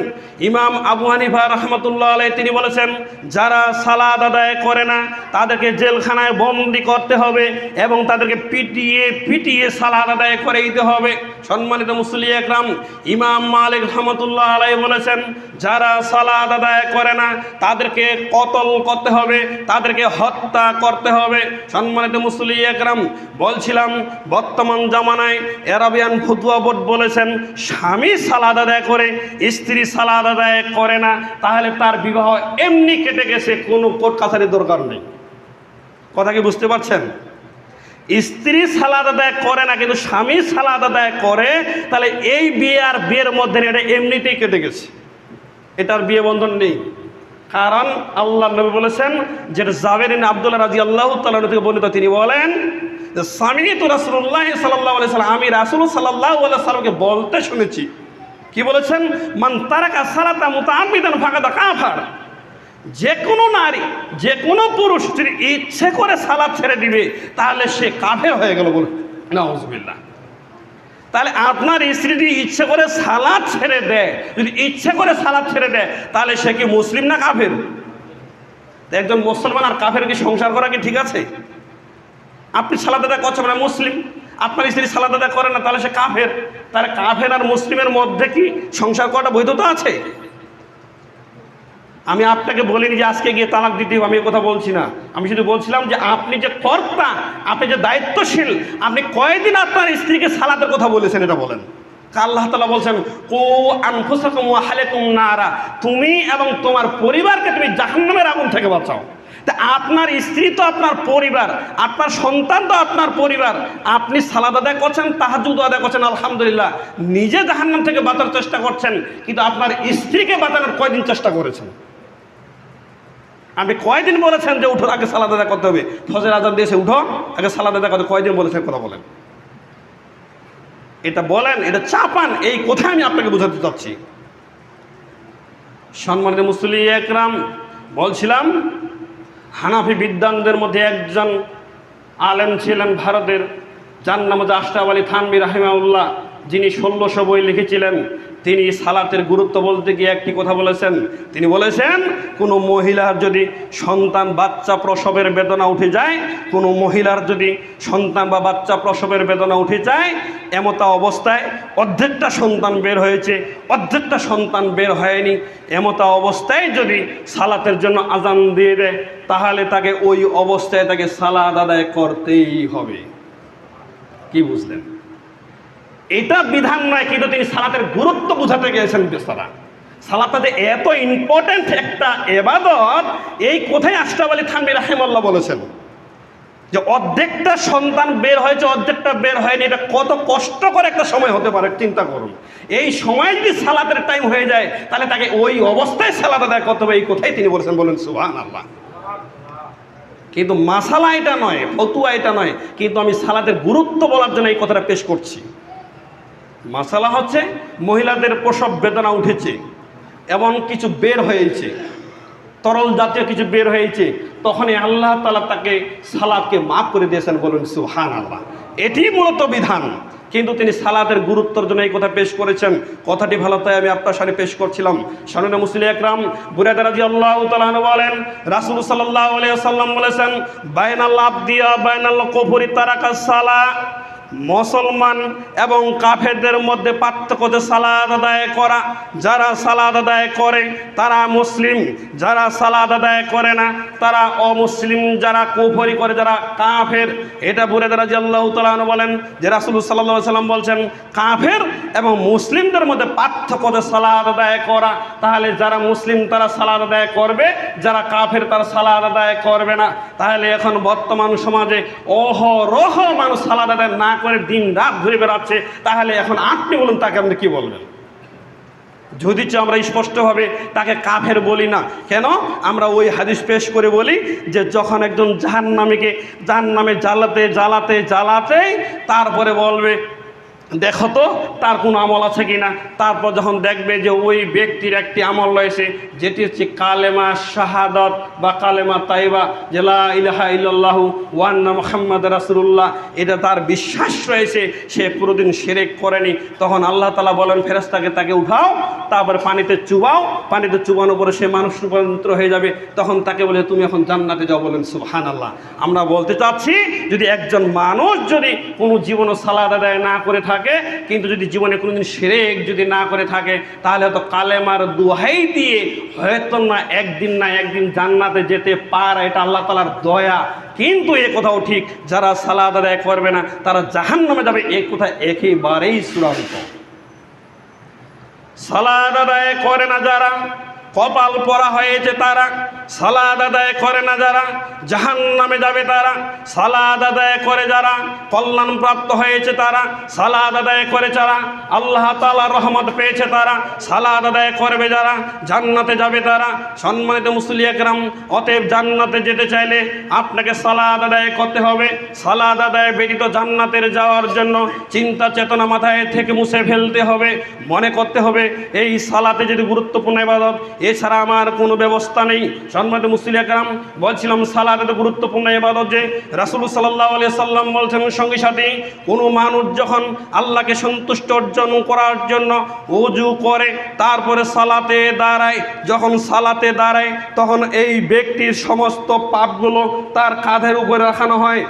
ইমাম আবু হানিফা রাহমাতুল্লাহ আলাইহি তিনি বলেছেন, যারা সালাত আদায় করে না তাদেরকে জেলখানায় বন্দী করতে হবে এবং তাদেরকে পিটিয়ে সালাত আদায় করে দিতে হবে। সম্মানিত মুসল্লি একরাম, ইমাম মালিক রাহমাতুল্লাহ আলাইহি বলেছেন, যারা সালাত আদায় করে না তাদেরকে কতল করতে হবে, তাদেরকে হত্যা করতে হবে। সম্মানিত মুসল্লি একরাম, বলছিলাম বর্তমান জামানায় আরাবিয়ান ফতোয়া বোর্ড বলেছেন, স্বামী সালাত আদায় করে স্ত্রী সালাত আদায় করে না, তাহলে তার বিবাহ এমনি কেটে গেছে, কোনো কোর্ট কাছারির দরকার নেই। কথা কি বুঝতে পারছেন? স্ত্রী সালাত আদায় করে না কিন্তু স্বামী সালাত আদায় করে, তাহলে এই বিয়ে আর বিয়ের মধ্যে এটা এমনিতেই কেটে গেছে, এটার বিয়ে বন্ধন নেই। কারণ আল্লাহ নবী বলেছেন, যেটা জাবের ইবনে আব্দুল্লাহ রাদিয়াল্লাহু তাআলা থেকে বর্ণিত, তিনি বলেন যে সামি'তু রাসূলুল্লাহ সাল্লাল্লাহু আলাইহি ওয়াসাল্লাম, আমি রাসূল সাল্লাল্লাহু আলাইহি ওয়াসাল্লামকে বলতে শুনেছি। কি বলেছেন? মান তারাকা সালাতা মুতাআম্মিদান ফাকাদ কাফার। যে কোনো নারী, যে কোনো পুরুষ যদি ইচ্ছে করে সালাত ছেড়ে দিবে তাহলে সে কাফের হয়ে গেল। বলে নাউযুবিল্লাহ। তাহলে আপনার স্ত্রী যদি ইচ্ছে করে সালাত ছেড়ে দেয়, যদি ইচ্ছে করে সালাত ছেড়ে দেয়, তাহলে সে কি মুসলিম না কাফের? একজন মুসলমান আর কাফের কি সংসার করা কি ঠিক আছে? আপনি সালাত আদায় করছেন না, মুসলিম, আপনার স্ত্রী সালাত আদায় করে না, তাহলে সে কাফের। তাহলে কাফের আর মুসলিমের মধ্যে কি সংসার করাটা বৈধতা আছে? আমি আপনাকে বলিনি যে আজকে গিয়ে তালাক দিতে হবে, আমি এই কথা বলছি না। আমি শুধু বলছিলাম যে আপনি যে কর্তা, আপনি যে দায়িত্বশীল, আপনি কয়দিন আপনার স্ত্রীকে সালাতের কথা বলেছেন এটা বলেন। আল্লাহ তাআলা বলছেন, কু আনফুসাকুম ওয়া আহলিকুম নারা, তুমি এবং তোমার পরিবারকে তুমি জাহান্নামের আগুন থেকে বাঁচাও। তা আপনার স্ত্রী তো আপনার পরিবার, আপনার সন্তান তো আপনার পরিবার। আপনি সালাত আদায় করছেন, তাহাজ্জুদ আদায় করছেন, আলহামদুলিল্লাহ, নিজে জাহান্নাম থেকে বাঁচার চেষ্টা করছেন, কিন্তু আপনার স্ত্রীকে বাঁচানোর কয়দিন চেষ্টা করেছেন? আপনি কয়দিন বলেছেন যে উঠো আগে সালাত আদায় করতে হবে, ফজর আজান দিয়েছে উঠো আগে সালাত আদায় করতে, কয়দিন বলেছেন? কথা বলেন, এটা বলেন, এটা চাপান, এই কোথায় আমি আপনাকে বোঝাতে চাচ্ছি। সম্মানিত মুসল্লি একরাম, বলছিলাম হানাফি বিদ্বানদের মধ্যে একজন আলেম ছিলেন ভারতের, যার নাম হচ্ছে আশরাফ আলী থানভী রাহিমাহুল্লাহ, যিনি 1600 বই লিখেছিলেন। তিনি সালাতের গুরুত্ব বলতে গিয়ে একটি কথা বলেছেন। তিনি বলেছেন, কোনো মহিলার যদি সন্তান বাচ্চা প্রসবের বেদনা উঠে যায়, কোনো মহিলার যদি সন্তান বা বাচ্চা প্রসবের বেদনা উঠে যায়, এমতা অবস্থায় অর্ধেকটা সন্তান বের হয়েছে, অর্ধেকটা সন্তান বের হয়নি, এমতা অবস্থায় যদি সালাতের জন্য আজান দিয়ে দেয়, তাহলে তাকে ওই অবস্থায় তাকে সালাত আদায় করতেই হবে। কি বুঝলেন? এটা বিধান নয়, কিন্তু তিনি সালাতের গুরুত্ব বোঝাতে গিয়েছেন। সালাতটা যে এত ইম্পর্টেন্ট একটা ইবাদত, এই কোথায় আশরাফ আলী থানভী রাহিমাহুল্লাহ বলেছেন যে অর্ধেকটা সন্তান বের হয়েছে, অর্ধেকটা বের হয়নি। এটা কত কষ্টকর একটা সময় হতে পারে, চিন্তা করুন। এই সময় যদি সালাতের টাইম হয়ে যায়, তাহলে তাকে ওই অবস্থায় সালাত আদায় করতে হবে, এই কোথায় তিনি বলেছেন। বলেন সুবহানাল্লাহ। কিন্তু মাসালা এটা নয়, ফতুয়া এটা নয়, কিন্তু আমি সালাতের গুরুত্ব বলার জন্য এই কথাটা পেশ করছি। মাসালা হচ্ছে মহিলাদের প্রসব বেদনা উঠেছে এবং কিছু বের হয়েছে, তরল জাতীয় কিছু বের হয়েছে, তখনই আল্লাহ তাআলা তাকে সালাতকে মাফ করে দিয়েছেন। বলুন সুবহানাল্লাহ। এটি মূলত বিধান, কিন্তু তিনি সালাতের গুরুত্বের জন্য এই কথা পেশ করেছেন। কথাটি ভালো, তাই আমি আপনার সামনে পেশ করছিলাম। সম্মানিত মুসলিম একরাম, বুরায়দা রাদিয়াল্লাহু তাআলা আনহু বলেন, রাসূল সাল্লাল্লাহু আলাইহি ওয়াসাল্লাম বলেছেন, বাইনাল আবদি ওয়া বাইনাল কুফরি তারাকাস সালাহ। মুসলমান এবং কাফেরদের মধ্যে পার্থক্য হচ্ছে সালাত আদায় করা। যারা সালাত আদায় করে তারা মুসলিম, যারা সালাত আদায় করে না তারা অমুসলিম, যারা কুফরি করে যারা কাফের। এটা বুরায়দা রাদিয়াল্লাহু তাআলা আনহু বলেন যে রাসূল সাল্লাল্লাহু আলাইহি ওয়াসাল্লাম বলছেন, কাফের এবং মুসলিমদের মধ্যে পার্থক্য হচ্ছে সালাত আদায় করা। তাহলে যারা মুসলিম তারা সালাত আদায় করবে, যারা কাফের তারা সালাত আদায় করবে না। তাহলে এখন বর্তমান সমাজে অহরহ মানুষ সালাত আদায় না করে দিন রাত ঘুরে বেড়াচ্ছে। তাহলে এখন আপনি বলুন, তাকে আপনি কি বলবেন? যদি আমরা স্পষ্টভাবে তাকে কাফের বলি না, কেন? আমরা ওই হাদিস পেশ করে বলি যে যখন একজন জাহান্নামে জ্বালাতে জ্বালাতে জ্বালাতেই তারপরে বলবে, দেখো তো তার কোনো আমল আছে কিনা। তারপর যখন দেখবে যে ওই ব্যক্তির একটি আমল রয়েছে, যেটি হচ্ছে কালেমা শাহাদাত বা কালেমা তাইবা, যে লা ইলাহা ইল্লাল্লাহু ওয়া আন্না মুহাম্মাদুর রাসূলুল্লাহ, এটা তার বিশ্বাস রয়েছে, সে পুরোদিন শিরক করেনি, তখন আল্লাহ তাআলা বলেন ফেরেশতাকে, তাকে উঠাও, তারপর পানিতে চুবাও, পানিতে চুবানোর পরে সে মানুষ রূপান্তর হয়ে যাবে, তখন তাকে বলে তুমি এখন জান্নাতে যাও। বলেন সুবহানাল্লাহ। আমরা বলতে চাচ্ছি, যদি একজন মানুষ যদি কোনো জীবনে সালাত আদায় না করে থাকে, কিন্তু যদি জীবনে কোনোদিন শিরক যদি না করে থাকে, তাহলে হয়তো কালেমার দোহাই দিয়ে হয়তো না একদিন জান্নাতে যেতে পারে। এটা আল্লাহ তাআলার দয়া। কিন্তু এ কথাও ঠিক, যারা সালাত আদায় করবে না তারা জাহান্নামে যাবে, এই কথা একেবারেই চূড়ান্ত। সালাত আদায় করে না যারা, কপাল পরা হয়েছে তারা, সালাত আদায় করে না যারা জাহান্নামে যাবে তারা, সালাত আদায় করে যারা কল্যাণ প্রাপ্ত হয়েছে তারা, সালাত আদায় করে যারা আল্লাহ তাআলার রহমত পেয়েছে তারা, সালাত আদায় করবে যারা জান্নাতে যাবে তারা। সম্মানিত মুসল্লি একরাম, অতএব জান্নাতে যেতে চাইলে আপনাকে সালাত আদায় করতে হবে। সালাত আদায় ব্যতীত জান্নাতের যাওয়ার জন্য চিন্তা চেতনা মাথায় থেকে মুছে ফেলতে হবে। মনে করতে হবে এই সালাতে যদি গুরুত্বপূর্ণ ইবাদত, এছাড়া আমার কোনো ব্যবস্থা নেই। সম্মানিত মুসল্লি একরাম, বলছিলাম সালাত এত গুরুত্বপূর্ণ ইবাদত যে রাসূল সাল্লাল্লাহু আলাইহি সাল্লাম বলছেন সঙ্গে সাথে কোনো মানুষ যখন আল্লাহকে সন্তুষ্ট অর্জন করার জন্য ওযু করে তারপরে সালাতে দাঁড়ায়, যখন সালাতে দাঁড়ায় তখন এই ব্যক্তির সমস্ত পাপগুলো তার কাঁধের উপরে রাখানো হয়।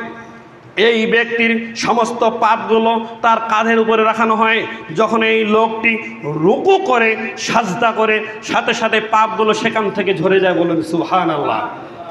এই ব্যক্তির সমস্ত পাপগুলো তার কাঁধের উপরে রাখানো হয়। যখন এই লোকটি রুকু করে সাজদা করে সাথে সাথে পাপগুলো সেখান থেকে ঝরে যায়, বলুন সুবহানাল্লাহ।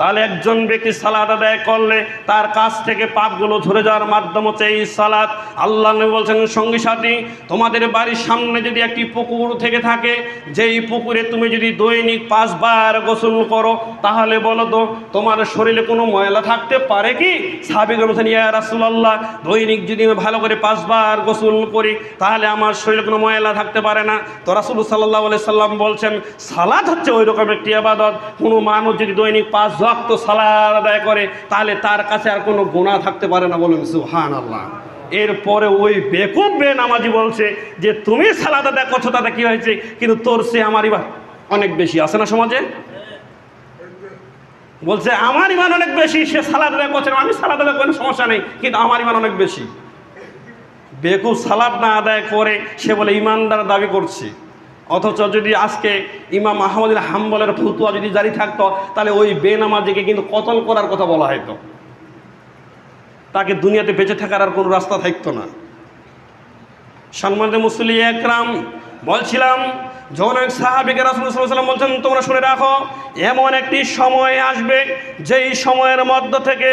তাহলে একজন ব্যক্তি সালাত আদায় করলে তার কাছ থেকে পাপগুলো ঝরে যাওয়ার মাধ্যম হচ্ছে এই সালাত। আল্লাহ নবী বলছেন সঙ্গী সাথী, তোমাদের বাড়ির সামনে যদি একটি পুকুর থেকে থাকে, যেই পুকুরে তুমি যদি দৈনিক 5 বার গোসল করো, তাহলে বলো তো তোমার শরীরে কোনো ময়লা থাকতে পারে কি? সাহাবীগণ বলছেন ইয়া রাসূলুল্লাহ, দৈনিক যদি আমি ভালো করে 5 বার গোসল করি তাহলে আমার শরীরে কোনো ময়লা থাকতে পারে না। তো রাসূল সাল্লাল্লাহু আলাইহি সাল্লাম বলছেন সালাত হচ্ছে ওই রকম একটি ইবাদত, কোনো মানুষ যদি দৈনিক 5 ওয়াক্ত সালাত আদায় করে তাহলে তার কাছে আর কোনো গুনাহ থাকতে পারে না, বলুন সুবহানাল্লাহ। এরপরে ওই বেকুব বেনামাজি বলছে যে তুমি সালাত আদায় করছো তাতে কি হয়েছে, কিন্তু তোর সে আমার ইমান অনেক বেশি আছে না সমাজে। বলছে আমার ইমান অনেক বেশি, সে সালাত আদায় করছে, আমি সালাত আদায় করি সমস্যা নেই, কিন্তু আমার ইমান অনেক বেশি। বেকুব সালাত না আদায় করে সে বলে ইমানদার দাবি করছে। অথচ যদি আজকে ইমাম আহমদ বিন হাম্বলের ফতোয়া যদি জারি থাকতো তাহলে ওই বেনামাজিকে কিন্তু কতল করার কথা বলা হতো, তাকে দুনিয়াতে বেঁচে থাকার আর কোনো রাস্তা থাকতো না। সম্মানিত মুসল্লি একরাম, বলছিলাম যখন এক সাহাবীকে রাসূল সাল্লাল্লাহু আলাইহি ওয়াসাল্লাম বলছেন তোমরা শুনে রাখো, এমন একটি সময় আসবে যেই সময়ের মধ্য থেকে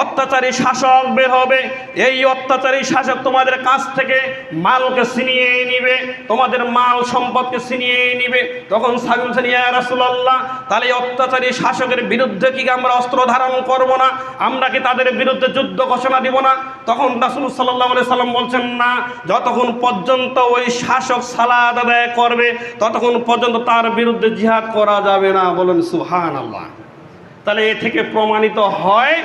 অত্যাচারী শাসক বের হবে। এই অত্যাচারী শাসক তোমাদের কাছ থেকে মালকে ছিনিয়ে নিবে, তোমাদের মাল সম্পদকে ছিনিয়ে নিবে। তখন সাহাবী বলছেন ইয়া রাসূলুল্লাহ, তাহলে এই অত্যাচারী শাসকের বিরুদ্ধে কি আমরা অস্ত্র ধারণ করব না? আমরা কি তাদের বিরুদ্ধে যুদ্ধ ঘোষণা দিব না? তখন রাসূল সাল্লাল্লাহু আলাইহি সাল্লাম বলছেন না, যতক্ষণ পর্যন্ত ওই শাসক সালাত আদায় করবে ততক্ষণ পর্যন্ত তার বিরুদ্ধে জিহাদ করা যাবে না, বলেন সুবহানাল্লাহ। তাহলে এ থেকে প্রমাণিত হয়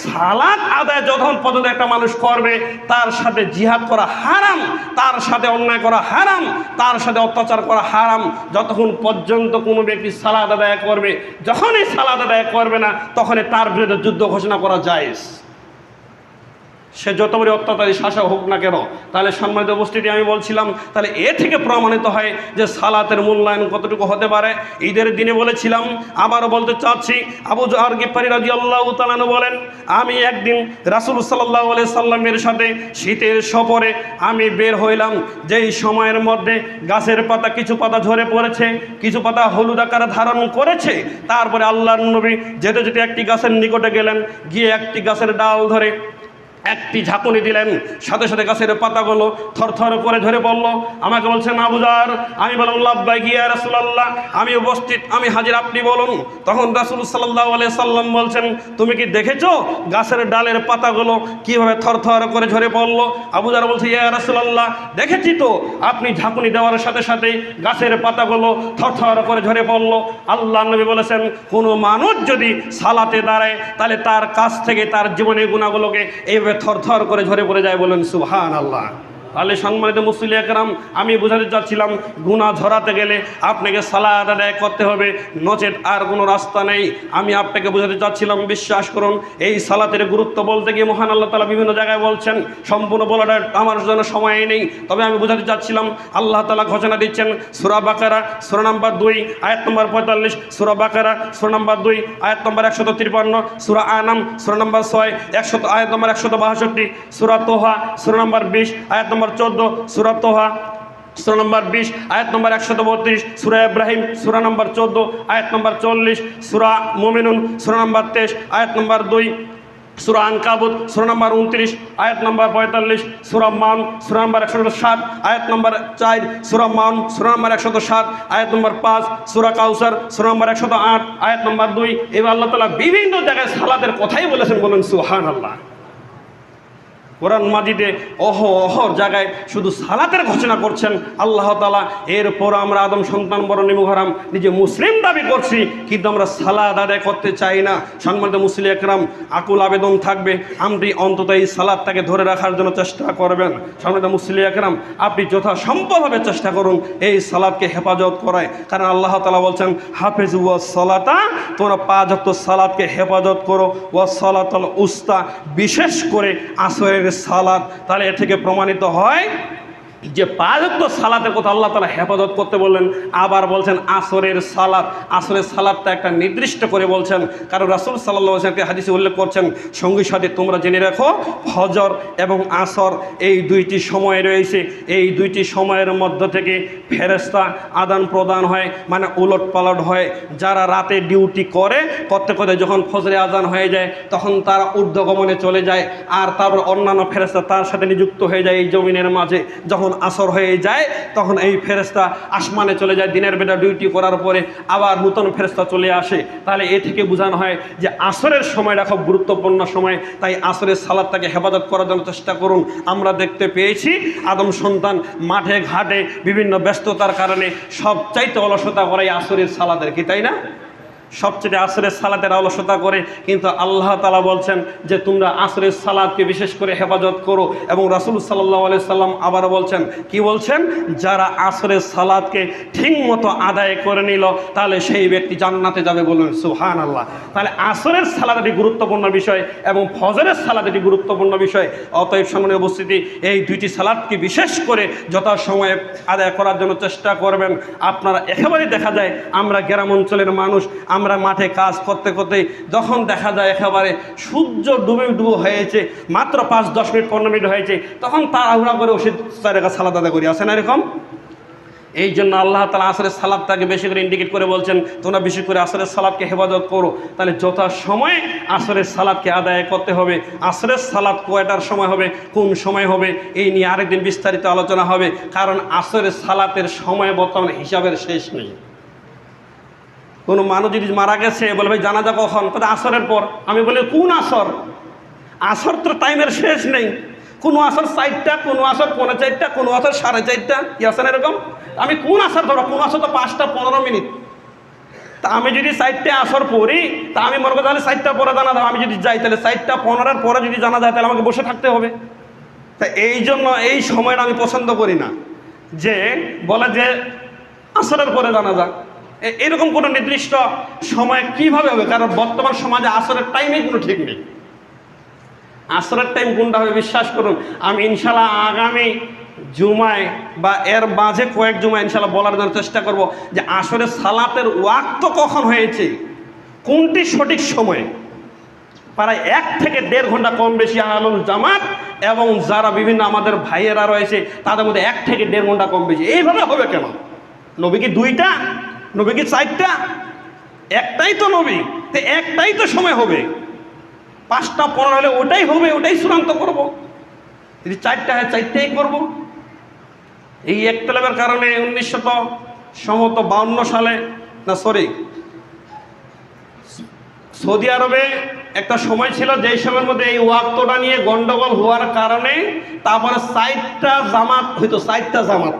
সালাত আদায় যতক্ষণ পর্যন্ত একটা মানুষ করবে তার সাথে জিহাদ করা হারাম, তার সাথে অন্যায় করা হারাম, তার সাথে অত্যাচার করা হারাম। যতক্ষণ পর্যন্ত কোনো ব্যক্তি সালাত আদায় করবে, যখনই সালাত আদায় করবে না তখনই তার বিরুদ্ধে যুদ্ধ ঘোষণা করা জায়েজ, সে যত বড় অত্যাচারী শাসক হোক না কেন। তাহলে সম্মানিত উপস্থিতি, আমি বলছিলাম তাহলে এ থেকে প্রমাণিত হয় যে সালাতের মূল্যায়ন কতটুকু হতে পারে। ঈদের দিনে বলেছিলাম, আবারও বলতে চাচ্ছি, আবু যর গিফারী রাদিয়াল্লাহু তাআলা আনহু বলেন, আমি একদিন রাসূল সাল্লাল্লাহু আলাইহি সাল্লামের সাথে শীতের সফরে আমি বের হইলাম, যেই সময়ের মধ্যে গাছের পাতা কিছু পাতা ঝরে পড়েছে, কিছু পাতা হলুদ আকার ধারণ করেছে। তারপরে আল্লাহর নবী যেতে যেতে একটি গাছের নিকটে গেলেন, গিয়ে একটি গাছের ডাল ধরে একটি ঝাঁকুনি দিলেন, সাথে সাথে গাছের পাতাগুলো থরথর করে ঝরে পড়ল। আমাকে বলছেন আবু যর, আমি বললাম লাব্বাইক ইয়া রাসূলুল্লাহ, আমি উপস্থিত, আমি হাজির, আপনি বলুন। তখন রাসূল সাল্লাল্লাহু আলাইহি সাল্লাম বলছেন, তুমি কি দেখেছো গাছের ডালের পাতাগুলো কিভাবে থরথর করে ঝরে পড়ল? আবু যর বলছে ইয়া রাসূলুল্লাহ, দেখেছি তো, আপনি ঝাঁকুনি দেওয়ার সাথে সাথে গাছের পাতাগুলো থরথর করে ঝরে পড়ল। আল্লাহর নবী বলেছেন, কোনো মানুষ যদি সালাতে দাঁড়ায় তাহলে তার কাছ থেকে তার জীবনের গুনাহগুলোকে এইভাবে থরথর করে ঝরে পড়ে যায়, বলেন সুবহানাল্লাহ। তাহলে সম্মানিত মুসল্লি একরাম, আমি বোঝাতে চাচ্ছিলাম গুনাহ ঝরাতে গেলে আপনাকে সালাত আদায় করতে হবে, নচেত আর কোনো রাস্তা নেই। আমি আপনাকে বোঝাতে চাচ্ছিলাম, বিশ্বাস করুন এই সালাতের গুরুত্ব বলতে গিয়ে মহান আল্লাহ তাআলা বিভিন্ন জায়গায় বলছেন, সম্পূর্ণ বলাটা আমার জন্য সময় নেই। তবে আমি বোঝাতে চাচ্ছিলাম, আল্লাহ তাআলা ঘোষণা দিচ্ছেন সূরা বাকারা সূরা নম্বর 2 আয়াত নম্বর 45, সূরা বাকারা সূরা নম্বর 2 আয়াত নম্বর 153, সূরা আনাম সূরা নম্বর 6 আয়াত নম্বর 162, সূরা তোহা সূরা নম্বর 20 আয়াত নম্বর 14, সূরা তোহা সূরা নম্বর 20 আয়াত নম্বর 132, সূরা ইব্রাহিম সূরা নম্বর 14 আয়াত নম্বর 40, সূরা মুমিনুন সূরা নম্বর 23 আয়াত নম্বর 2, সূরা আনকাবুত সূরা নম্বর 29 আয়াত নম্বর 45, সূরা মান সূরা নম্বর 107 আয়াত নম্বর 4, সূরা মান সূরা নম্বর 107 আয়াত নম্বর 5, সূরা কাউসার সূরা নম্বর 108 আয়াত নম্বর 2। এবার আল্লাহ তাআলা বিভিন্ন জায়গায় সালাতের কথাই বলেছেন, বলেন সুবহানাল্লাহ। কোরআন মাজিদে অহর জায়গায় শুধু সালাতের ঘোষণা করছেন আল্লাহ তাআলা। এরপর আমরা আদম সন্তান বরণী মুহরাম নিজে মুসলিম দাবি করছি, কিন্তু আমরা সালাত আদায় করতে চাই না। সম্মানিত মুসলিম একরাম, আকুল আবেদন থাকবে আপনি অন্তত এই সালাতটাকে ধরে রাখার জন্য চেষ্টা করবেন। সম্মানিত মুসলিম একরাম, আপনি যথাসম্ভবভাবে চেষ্টা করুন এই সালাতকে হেফাজত করায়, কারণ আল্লাহ তাআলা বলছেন হাফেজু ওয়াস সালাতা, তোমরা 5 ওয়াক্ত সালাতকে হেফাজত করো, ওয়াস সালাতুল উস্তা, বিশেষ করে আসরের সালাত। তাহলে এ থেকে প্রমাণিত হয় যে 5 ওয়াক্ত সালাতের কথা আল্লাহ তাআলা হেফাজত করতে বললেন। আবার বলছেন আসরের সালাত, আসরের সালাতটা একটা নির্দিষ্ট করে বলছেন, কারণ রাসূল সাল্লাল্লাহু আলাইহি ওয়াসাল্লাম হাদিসে উল্লেখ করছেন, সঙ্গী সাথে তোমরা জেনে রাখো ফজর এবং আসর এই 2টি সময় রয়েছে, এই 2টি সময়ের মধ্য থেকে ফেরেশতা আদান প্রদান হয়, মানে উলট পালট হয়। যারা রাতে ডিউটি করতে করতে যখন ফজরে আজান হয়ে যায় তখন তারা ঊর্ধ্বগমনে চলে যায়, আর তারপর অন্যান্য ফেরেশতা তার সাথে নিযুক্ত হয়ে যায় এই জমিনের মাঝে। যখন আসর হয়ে যায় তখন এই ফেরেশতা আসমানে চলে যায়, দিনের বেলা ডিউটি করার পরে আবার নতুন ফেরেশতা চলে আসে। তাহলে এ থেকে বোঝানো হয় যে আসরের সময়টা খুব গুরুত্বপূর্ণ সময়, তাই আসরের সালাতটাকে হেফাজত করার জন্য চেষ্টা করুন। আমরা দেখতে পেয়েছি আদম সন্তান মাঠে ঘাটে বিভিন্ন ব্যস্ততার কারণে সবচাইতে অলসতা করে আসরের সালাতের, কি তাই না? সবচেয়ে আসরের সালাতের অলসতা করে, কিন্তু আল্লাহ তাআলা বলছেন যে তোমরা আসরের সালাতকে বিশেষ করে হেফাজত করো। এবং রাসূল সাল্লাল্লাহু আলাইহি সাল্লাম আবার বলছেন, কি বলছেন? যারা আসরের সালাতকে ঠিকমতো আদায় করে নিল তাহলে সেই ব্যক্তি জান্নাতে যাবে, বলুন সুবহানাল্লাহ। তাহলে আসরের সালাত একটি গুরুত্বপূর্ণ বিষয় এবং ফজরের সালাত একটি গুরুত্বপূর্ণ বিষয়। অতএব সম্মানীয় উপস্থিতি, এই 2টি সালাতকে বিশেষ করে যথাসময়ে আদায় করার জন্য চেষ্টা করবেন। আপনারা একেবারেই দেখা যায় আমরা গ্রাম অঞ্চলের মানুষ, আমরা মাঠে কাজ করতে করতে যখন দেখা যায় একেবারে সূর্য ডুবো হয়েছে, মাত্র 5-10 মিনিট 15 মিনিট হয়েছে, তখন তাড়াহুড়া করে ওষুধ 4 রাকাত সালাত আদায় করি, আছে না এরকম? এই জন্য আল্লাহ তাআলা আসরের সালাতটাকে বেশি করে ইন্ডিকেট করে বলছেন তোমরা বেশি করে আসরের সালাতকে হেফাজত করো। তাহলে যথাসময়ে আসরের সালাতকে আদায় করতে হবে। আসরের সালাত কয়টার সময় হবে, কোন সময় হবে, এই নিয়ে আরেকদিন বিস্তারিত আলোচনা হবে, কারণ আসরের সালাতের সময় বর্তমানে হিসাবের শেষ নেই। কোনো মানুষ যদি মারা গেছে বলে ভাই জানাজা কখন, তাহলে আসরের পর। আমি বলি কোন আসর? আসর তো টাইমের শেষ নেই। কোনো আসর 4টা, কোনো আসর 4:45, কোনো আসর 4:30, কি আসেন এরকম? আমি কোন আসর ধরো? কোন আসর তো 5টা 15 মিনিট। তা আমি যদি 4টে আসর পড়ি, তা আমি মনে করি তাহলে 4টা পরে জানা যাবে। আমি যদি যাই তাহলে 4টা 15-এর পরে যদি জানা যায় তাহলে আমাকে বসে থাকতে হবে। তা এই জন্য এই সময়টা আমি পছন্দ করি না, যে বলে যে আসরের পরে জানা যায়। এরকম কোনো নির্দিষ্ট সময় কিভাবে হবে? কারণ বর্তমান সমাজে আসরের টাইমে কোনো ঠিক নেই। আসরের টাইম কোনটা হবে বিশ্বাস করুন, আমি ইনশাল্লাহ আগামী জুমায় বা এর মাঝে কয়েক জুমায় ইনশাল্লাহ বলার জন্য চেষ্টা করব যে আসরের সালাতের ওয়াক্ত কখন হয়েছে, কোনটি সঠিক সময়। প্রায় 1 থেকে 1.5 ঘন্টা কম বেশি আহলুল জামাত এবং যারা বিভিন্ন আমাদের ভাইয়েরা রয়েছে তাদের মধ্যে 1 থেকে 1.5 ঘন্টা কম বেশি। এইভাবে হবে কেন? নবী কি 2টা? নবী কি 4টা? একটাই তো নবী, তো একটাই তো সময় হবে। 5টা 15 হলে ওটাই হবে, ওটাই চূড়ান্ত করব। যদি 4টা হয় 4টাই করব। এই একতলাফের কারণে 1952 সালে সৌদি আরবে একটা সময় ছিল যেই সময়ের মধ্যে এই ওয়াক্তটা নিয়ে গন্ডগোল হওয়ার কারণে তারপরে 4টা জামাত হইতো, 4টা জামাত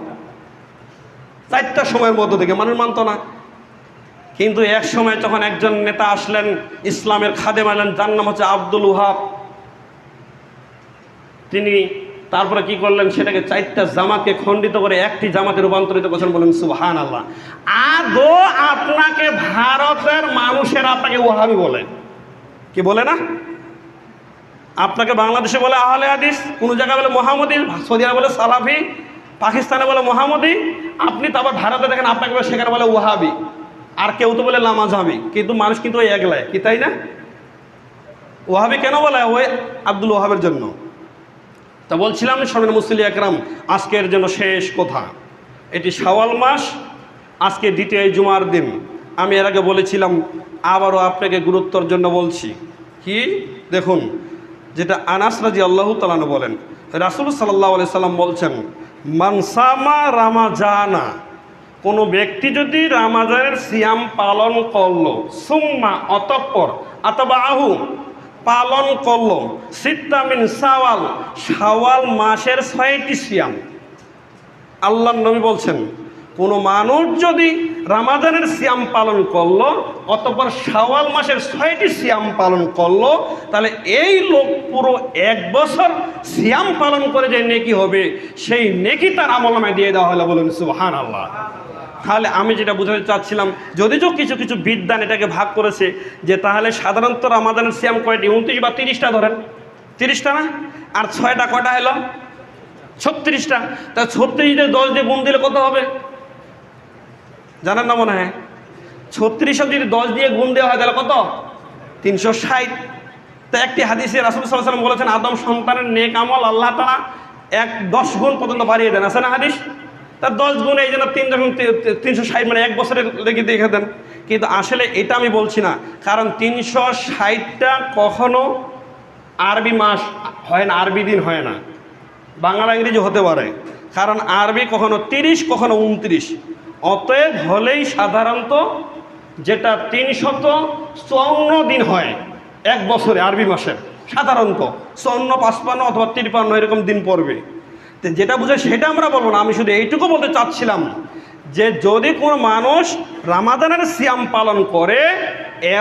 4টা সময়ের মধ্য থেকে মানুষ মানত না। কিন্তু এক সময় যখন একজন নেতা আসলেন, ইসলামের খাদেম আলেন, যার নাম হচ্ছে আব্দুল ওহাব, তিনি তারপরে কি করলেন, সেটাকে 4টা জামাতকে খণ্ডিত করে একটি জামাতে রূপান্তরিত করেছেন, বলেন সুবহানাল্লাহ। আদৌ আপনাকে ভারতের মানুষের আপনাকে ওহাবি বলে, কি বলে না? আপনাকে বাংলাদেশে বলে আহলে হাদিস, কোনো জায়গায় বলে মোহাম্মদী, সৌদি আরবে বলে সালাফি, পাকিস্তানে বলে মোহাম্মদী। আপনি তো আবার ভারতে দেখেন আপনাকে বলে সেখানে বলে ওহাবি, আর কেউ তো বলে লামাজাবি, কিন্তু মানুষ কিন্তু ওই একলাই, কি তাই না? ওহাবি কেন বলে? ওই আব্দুল ওহাবের জন্য। তা বলছিলাম সম্মানিত মুসলিম একরাম, আজকের জন্য শেষ কথা, এটি শাওয়াল মাস, আজকে 2য় জুমার দিন। আমি এর আগে বলেছিলাম, আবারও আপনাকে গুরুত্বর জন্য বলছি, কি দেখুন যেটা আনাস রাদিয়াল্লাহু তাআলা আনহু বলেন, রাসূল সাল্লাল্লাহু আলাইহি সাল্লাম বলছেন, মান সামা রামাজানা, কোনো ব্যক্তি যদি রামাজানের সিয়াম পালন করলো, সুম্মা অতঃপর, অথবা আহু পালন করলো, সিত্তা মিন শাওয়াল, শাওয়াল মাসের 6টি সিয়াম। আল্লাহর নবী বলছেন, কোনো মানুষ যদি রামাজানের সিয়াম পালন করলো, অতঃপর শাওয়াল মাসের 6টি সিয়াম পালন করলো, তাহলে এই লোক পুরো 1 বছর সিয়াম পালন করে যে নেকি হবে, সেই নেকি তার আমলনামায় দিয়ে দেওয়া হলো। বলুন সুবহানাল্লাহ। তাহলে আমি যেটা বোঝাতে চাচ্ছিলাম, যদিও কিছু কিছু বিদ্বান এটাকে ভাগ করেছে যে তাহলে সাধারণত রামাজানের সিয়াম কয়টি, 29 বা 30টা ধরেন, 30টা না, আর 6টা কয়টা হলো 36টা। তা 36 দিয়ে 10 দিয়ে গুণ দিলে কত হবে জানেন না মনে হয়? 36 যদি 10 দিয়ে গুণ দেওয়া হয় তাহলে কত? 360। তা একটি হাদিসে রাসূল সাল্লাল্লাহু আলাইহি ওয়াসাল্লাম বলেছেন, আদম সন্তানের নেক আমল আল্লাহ তাআলা 10 গুণ পর্যন্ত বাড়িয়ে দেন। আছে না হাদিস? তার 10 গুণ, এই জন্য 360 মানে 1 বছরের লেগে দেখে দেন। কিন্তু আসলে এটা আমি বলছি না, কারণ 360টা কখনো আরবি মাস হয় না, আরবি দিন হয় না, বাংলা ইংরেজি হতে পারে, কারণ আরবি কখনো 30 কখনো 29। অতএব হলেই সাধারণত যেটা 354 দিন হয় 1 বছরে আরবি মাসের, সাধারণত 54, 55 অথবা 53 এরকম দিন পড়বে। তো যেটা বুঝে সেটা আমরা বলবো না, আমি শুধু এইটুকু বলতে চাচ্ছিলাম যে যদি কোনো মানুষ রামাদানের সিয়াম পালন করে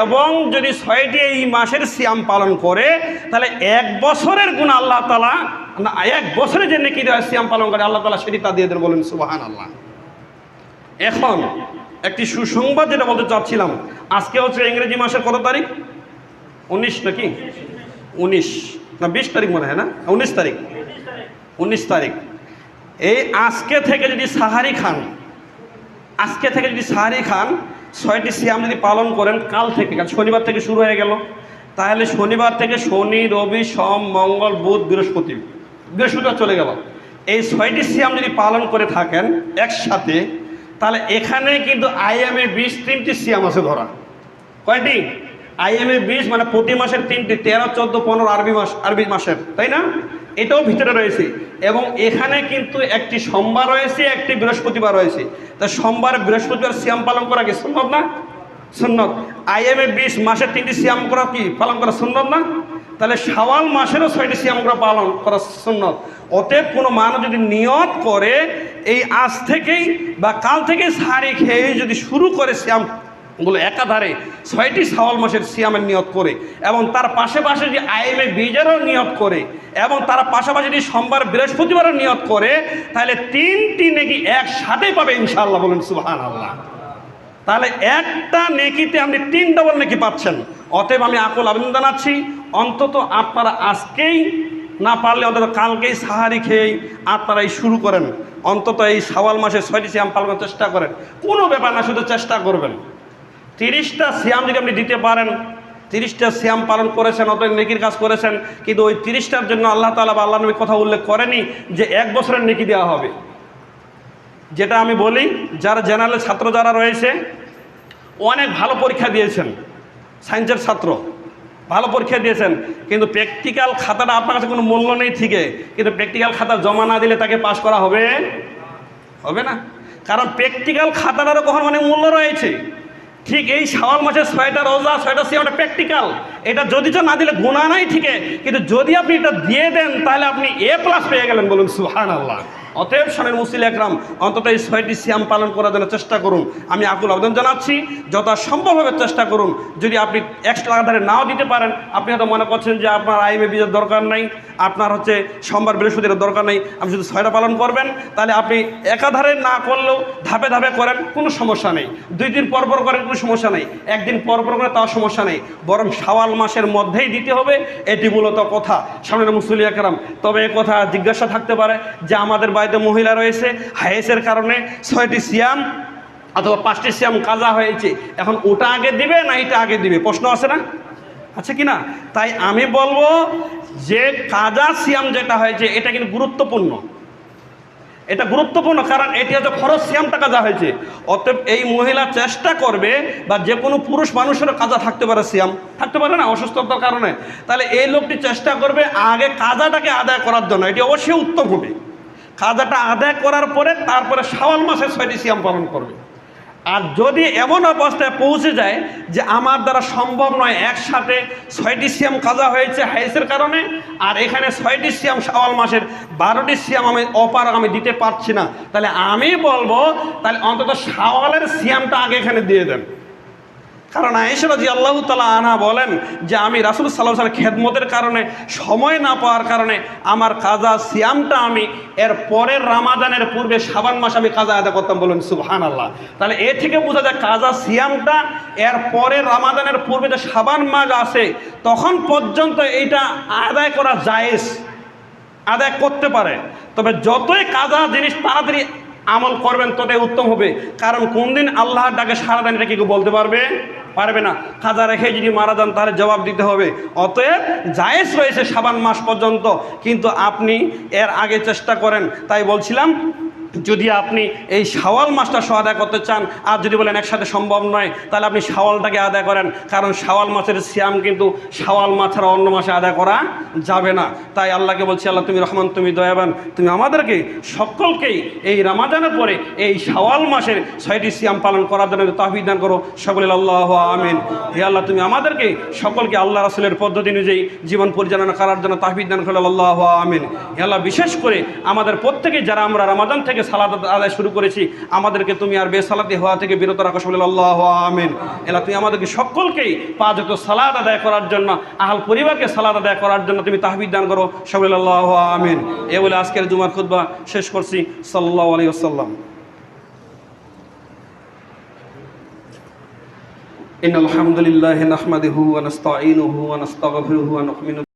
এবং যদি 6টি এই মাসের সিয়াম পালন করে, তাহলে 1 বছরের গুণ আল্লাহ তাআলা, 1 বছরে যে নেকি দেওয়া সিয়াম পালন করে আল্লাহ তাআলা সেটি তা দিয়ে দেন। বলেন সুবহানাল্লাহ। এখন একটি সুসংবাদ যেটা বলতে চাচ্ছিলাম, আজকে হচ্ছে ইংরেজি মাসের কত তারিখ? 19 নাকি 19 না 20 তারিখ মনে হয় না, 19 তারিখ, 19 তারিখ। এই আজকে থেকে যদি সাহারি খান, আজকে থেকে যদি সাহারি খান, 6টি সিয়াম যদি পালন করেন কাল থেকে, কাল শনিবার থেকে শুরু হয়ে গেল, তাহলে শনিবার থেকে শনি, রবি, সোম, মঙ্গল, বুধ, বৃহস্পতিবার চলে গেল। এই 6টি সিয়াম যদি পালন করে থাকেন একসাথে, তাহলে এখানে কিন্তু আইএমএ 20 3টি সিয়াম আছে ধরা। কয়টি? আইএমএ 20 মানে প্রতি মাসের 3টি, 13, 14, 15 আরবি মাসের, তাই না? এটাও ভিতরে রয়েছে। এবং এখানে কিন্তু একটি সোমবার রয়েছে, একটি বৃহস্পতিবার রয়েছে। তা সোমবার বৃহস্পতিবার সিয়াম পালন করা কি সুন্নত না? সুন্নত। আইএমএ 20 মাসের 3টি সিয়াম করা কি পালন করা সুন্নত না? তাহলে শাওয়াল মাসেরও 6টি সিয়াম পালন করা সুন্নত। অতএব কোনো মানুষ যদি নিয়ত করে এই আজ থেকেই বা কাল থেকে সাহারি খেয়ে যদি শুরু করে সিয়ামগুলো একাধারে 6টি শাওয়াল মাসের সিয়ামের নিয়ত করে, এবং তার পাশাপাশি যদি আইএমএ 20-এরও নিয়ত করে, এবং তার পাশাপাশি যদি সোমবার বৃহস্পতিবারও নিয়ত করে, তাহলে 3টি নেকি একসাথেই পাবে ইনশাআল্লাহ। বলেন সুবহানাল্লাহ। তাহলে একটা নেকিতে আপনি 3 ডবল নেকি পাচ্ছেন। অতএব আমি আকুল আবেদন জানাচ্ছি, অন্তত আপনারা আজকেই না পারলে অন্তত কালকেই সাহারি খেয়েই আপনারাই শুরু করেন। অন্তত এই শাওয়াল মাসে 6টি সিয়াম পালন করার চেষ্টা করেন। কোনো ব্যাপার না, শুধু চেষ্টা করবেন। 30টা সিয়াম যদি আপনি দিতে পারেন, 30টা সিয়াম পালন করেছেন, অত নেকির কাজ করেছেন। কিন্তু ওই 30টার জন্য আল্লাহ তাআলা বা আল্লাহ নবী কথা উল্লেখ করেনি যে 1 বছরের নেকি দেওয়া হবে। যেটা আমি বলি, যারা জেনারেল ছাত্র যারা রয়েছে, অনেক ভালো পরীক্ষা দিয়েছেন, সায়েন্সের ছাত্র ভালো পরীক্ষা দিয়েছেন, কিন্তু প্র্যাকটিক্যাল খাতাটা আপনার কাছে কোনো মূল্য নেই ঠিকই, কিন্তু প্র্যাকটিক্যাল খাতা জমা না দিলে তাকে পাস করা হবে না। কারণ প্র্যাকটিক্যাল খাতাটারও কখন অনেক মূল্য রয়েছে। ঠিক এই শাওয়াল মাসের 6টা রোজা, 6টা সিয়ামটা প্র্যাকটিক্যাল, এটা যদি না দিলে গুনাহ নাই ঠিকই, কিন্তু যদি আপনি এটা দিয়ে দেন তাহলে আপনি A+ পেয়ে গেলেন। বলুন সুবহানাল্লাহ। অতএব শানের মুসলিম একরাম, অন্তত এই 6টি সিয়াম পালন করার জন্য চেষ্টা করুন। আমি আকুল আবেদন জানাচ্ছি, যথাসম্ভবভাবে চেষ্টা করুন। যদি আপনি এক্সট্রা আধারে নাও দিতে পারেন, আপনি হয়তো মনে করছেন যে আপনার আইএমএ 20-এর দরকার নাই, আপনার হচ্ছে সোমবার বৃহস্পতিবার দরকার নেই, আপনি শুধু 6টা পালন করবেন, তাহলে আপনি একাধারে না করলেও ধাপে ধাপে করেন, কোনো সমস্যা নেই। 2 দিন পর পর করেন, কোনো সমস্যা নেই। 1 দিন পর পর করে তাও সমস্যা নেই, বরং শাওয়াল মাসের মধ্যেই দিতে হবে, এটি মূলত কথা সামনের মুসলিম একরাম। তবে এ কথা জিজ্ঞাসা থাকতে পারে যে আমাদের বাড়িতে মহিলা রয়েছে, হায়েসের কারণে 6টি সিয়াম অথবা 5টি সিয়াম কাজা হয়েছে, এখন ওটা আগে দিবে না এটা আগে দিবে, প্রশ্ন আছে না? আছে কি না? তাই আমি বলবো যে কাজা সিয়াম যেটা হয়েছে এটা কিন্তু গুরুত্বপূর্ণ। এটা গুরুত্বপূর্ণ, কারণ এটি হচ্ছে ফরজ সিয়ামটা কাজা হয়েছে। অতএব এই মহিলা চেষ্টা করবে, বা যে কোনো পুরুষ মানুষেরও কাজা থাকতে পারে, সিয়াম থাকতে পারে না অসুস্থতার কারণে, তাহলে এই লোকটি চেষ্টা করবে আগে কাজাটাকে আদায় করার জন্য। এটি অবশ্যই উত্তম হবে। কাজাটা আদায় করার পরে তারপরে শাওয়াল মাসে 6টি সিয়াম পালন করবে। আর যদি এমন অবস্থায় পৌঁছে যায় যে আমার দ্বারা সম্ভব নয়, একসাথে 6টি সিয়াম কাজা হয়েছে হাইসের কারণে, আর এখানে 6টি সিয়াম শাওয়াল মাসের 12টি সিয়াম আমি দিতে পারছি না, তাহলে আমি বলবো তাহলে অন্তত শাওয়ালের সিয়ামটা আগে এখানে দিয়ে দেন। কারণ আয়েশা রাদিয়াল্লাহু তাআলা আনহা বলেন যে আমি রাসূল সাল্লাল্লাহু আলাইহি ওয়াসাল্লামের খেদমতের কারণে, সময় না পাওয়ার কারণে আমার কাজা সিয়ামটা আমি এর পরের রমাদানের পূর্বে শাবান মাস আমি কাজা আদায় করতাম। বলুন সুবহানাল্লাহ। তাহলে এ থেকে বোঝা যায় কাজা সিয়ামটা এর পরের রমাদানের পূর্বে যে শাবান মাস আছে তখন পর্যন্ত এইটা আদায় করা জায়েজ, আদায় করতে পারে। তবে যতই কাজা জিনিস তাড়াতাড়ি আমল করবেন ততই উত্তম হবে। কারণ কোন দিন আল্লাহর ডাকে সারা দেন এটা কি কেউ বলতে পারবে না। কাজা রেখে যদি মারা যান তাহলে জবাব দিতে হবে। অতএব জায়েজ রয়েছে শাবান মাস পর্যন্ত, কিন্তু আপনি এর আগে চেষ্টা করেন। তাই বলছিলাম যদি আপনি এই শাওয়াল মাসটা আদায় করতে চান, আর যদি বলেন একসাথে সম্ভব নয়, তাহলে আপনি শাওয়ালটাকে আদায় করেন। কারণ শাওয়াল মাসের সিয়াম কিন্তু শাওয়াল মাস ছাড়া অন্য মাসে আদায় করা যাবে না। তাই আল্লাহকে বলছি, আল্লাহ তুমি রহমান, তুমি দয়াবান, তুমি আমাদেরকে সকলকেই এই রমাদানের পরে এই শাওয়াল মাসের 6টি সিয়াম পালন করার জন্য তৌফিক দান করো। সকলে আল্লাহু আমিন। হে আল্লাহ, তুমি আমাদেরকে সকলকে আল্লাহ রাসূলের পদ্ধতি অনুযায়ী জীবন পরিচালনা করার জন্য তৌফিক দান করো। আল্লাহু আমিন। হে আল্লাহ, বিশেষ করে আমাদের প্রত্যেকেই যারা আমরা রমাদান থেকে সালাত আদায় শুরু করেছি, আমাদেরকে তুমি আর বেসালাতি হওয়া থেকে বিরত রাখো। সকলে আল্লাহু আমিন। আল্লাহ, তুমি আমাদেরকে সকলকেই 5 ওয়াক্ত সালাত আদায় করার জন্য, আহল পরিবারকে সালাত আদায় করার জন্য তুমি তৌফিক দান করো। সকলে আল্লাহু আমিন। এই বলে আজকের জুমার খুতবা শেষ করছি। সাল্লাল্লাহু আলাইহি ওয়াসাল্লাম। ইন্নাল হামদুলিল্লাহি নাহমাদুহু ওয়া নাস্তাঈনুহু ওয়া নাস্তাগফিরুহু ওয়া নু'মিনু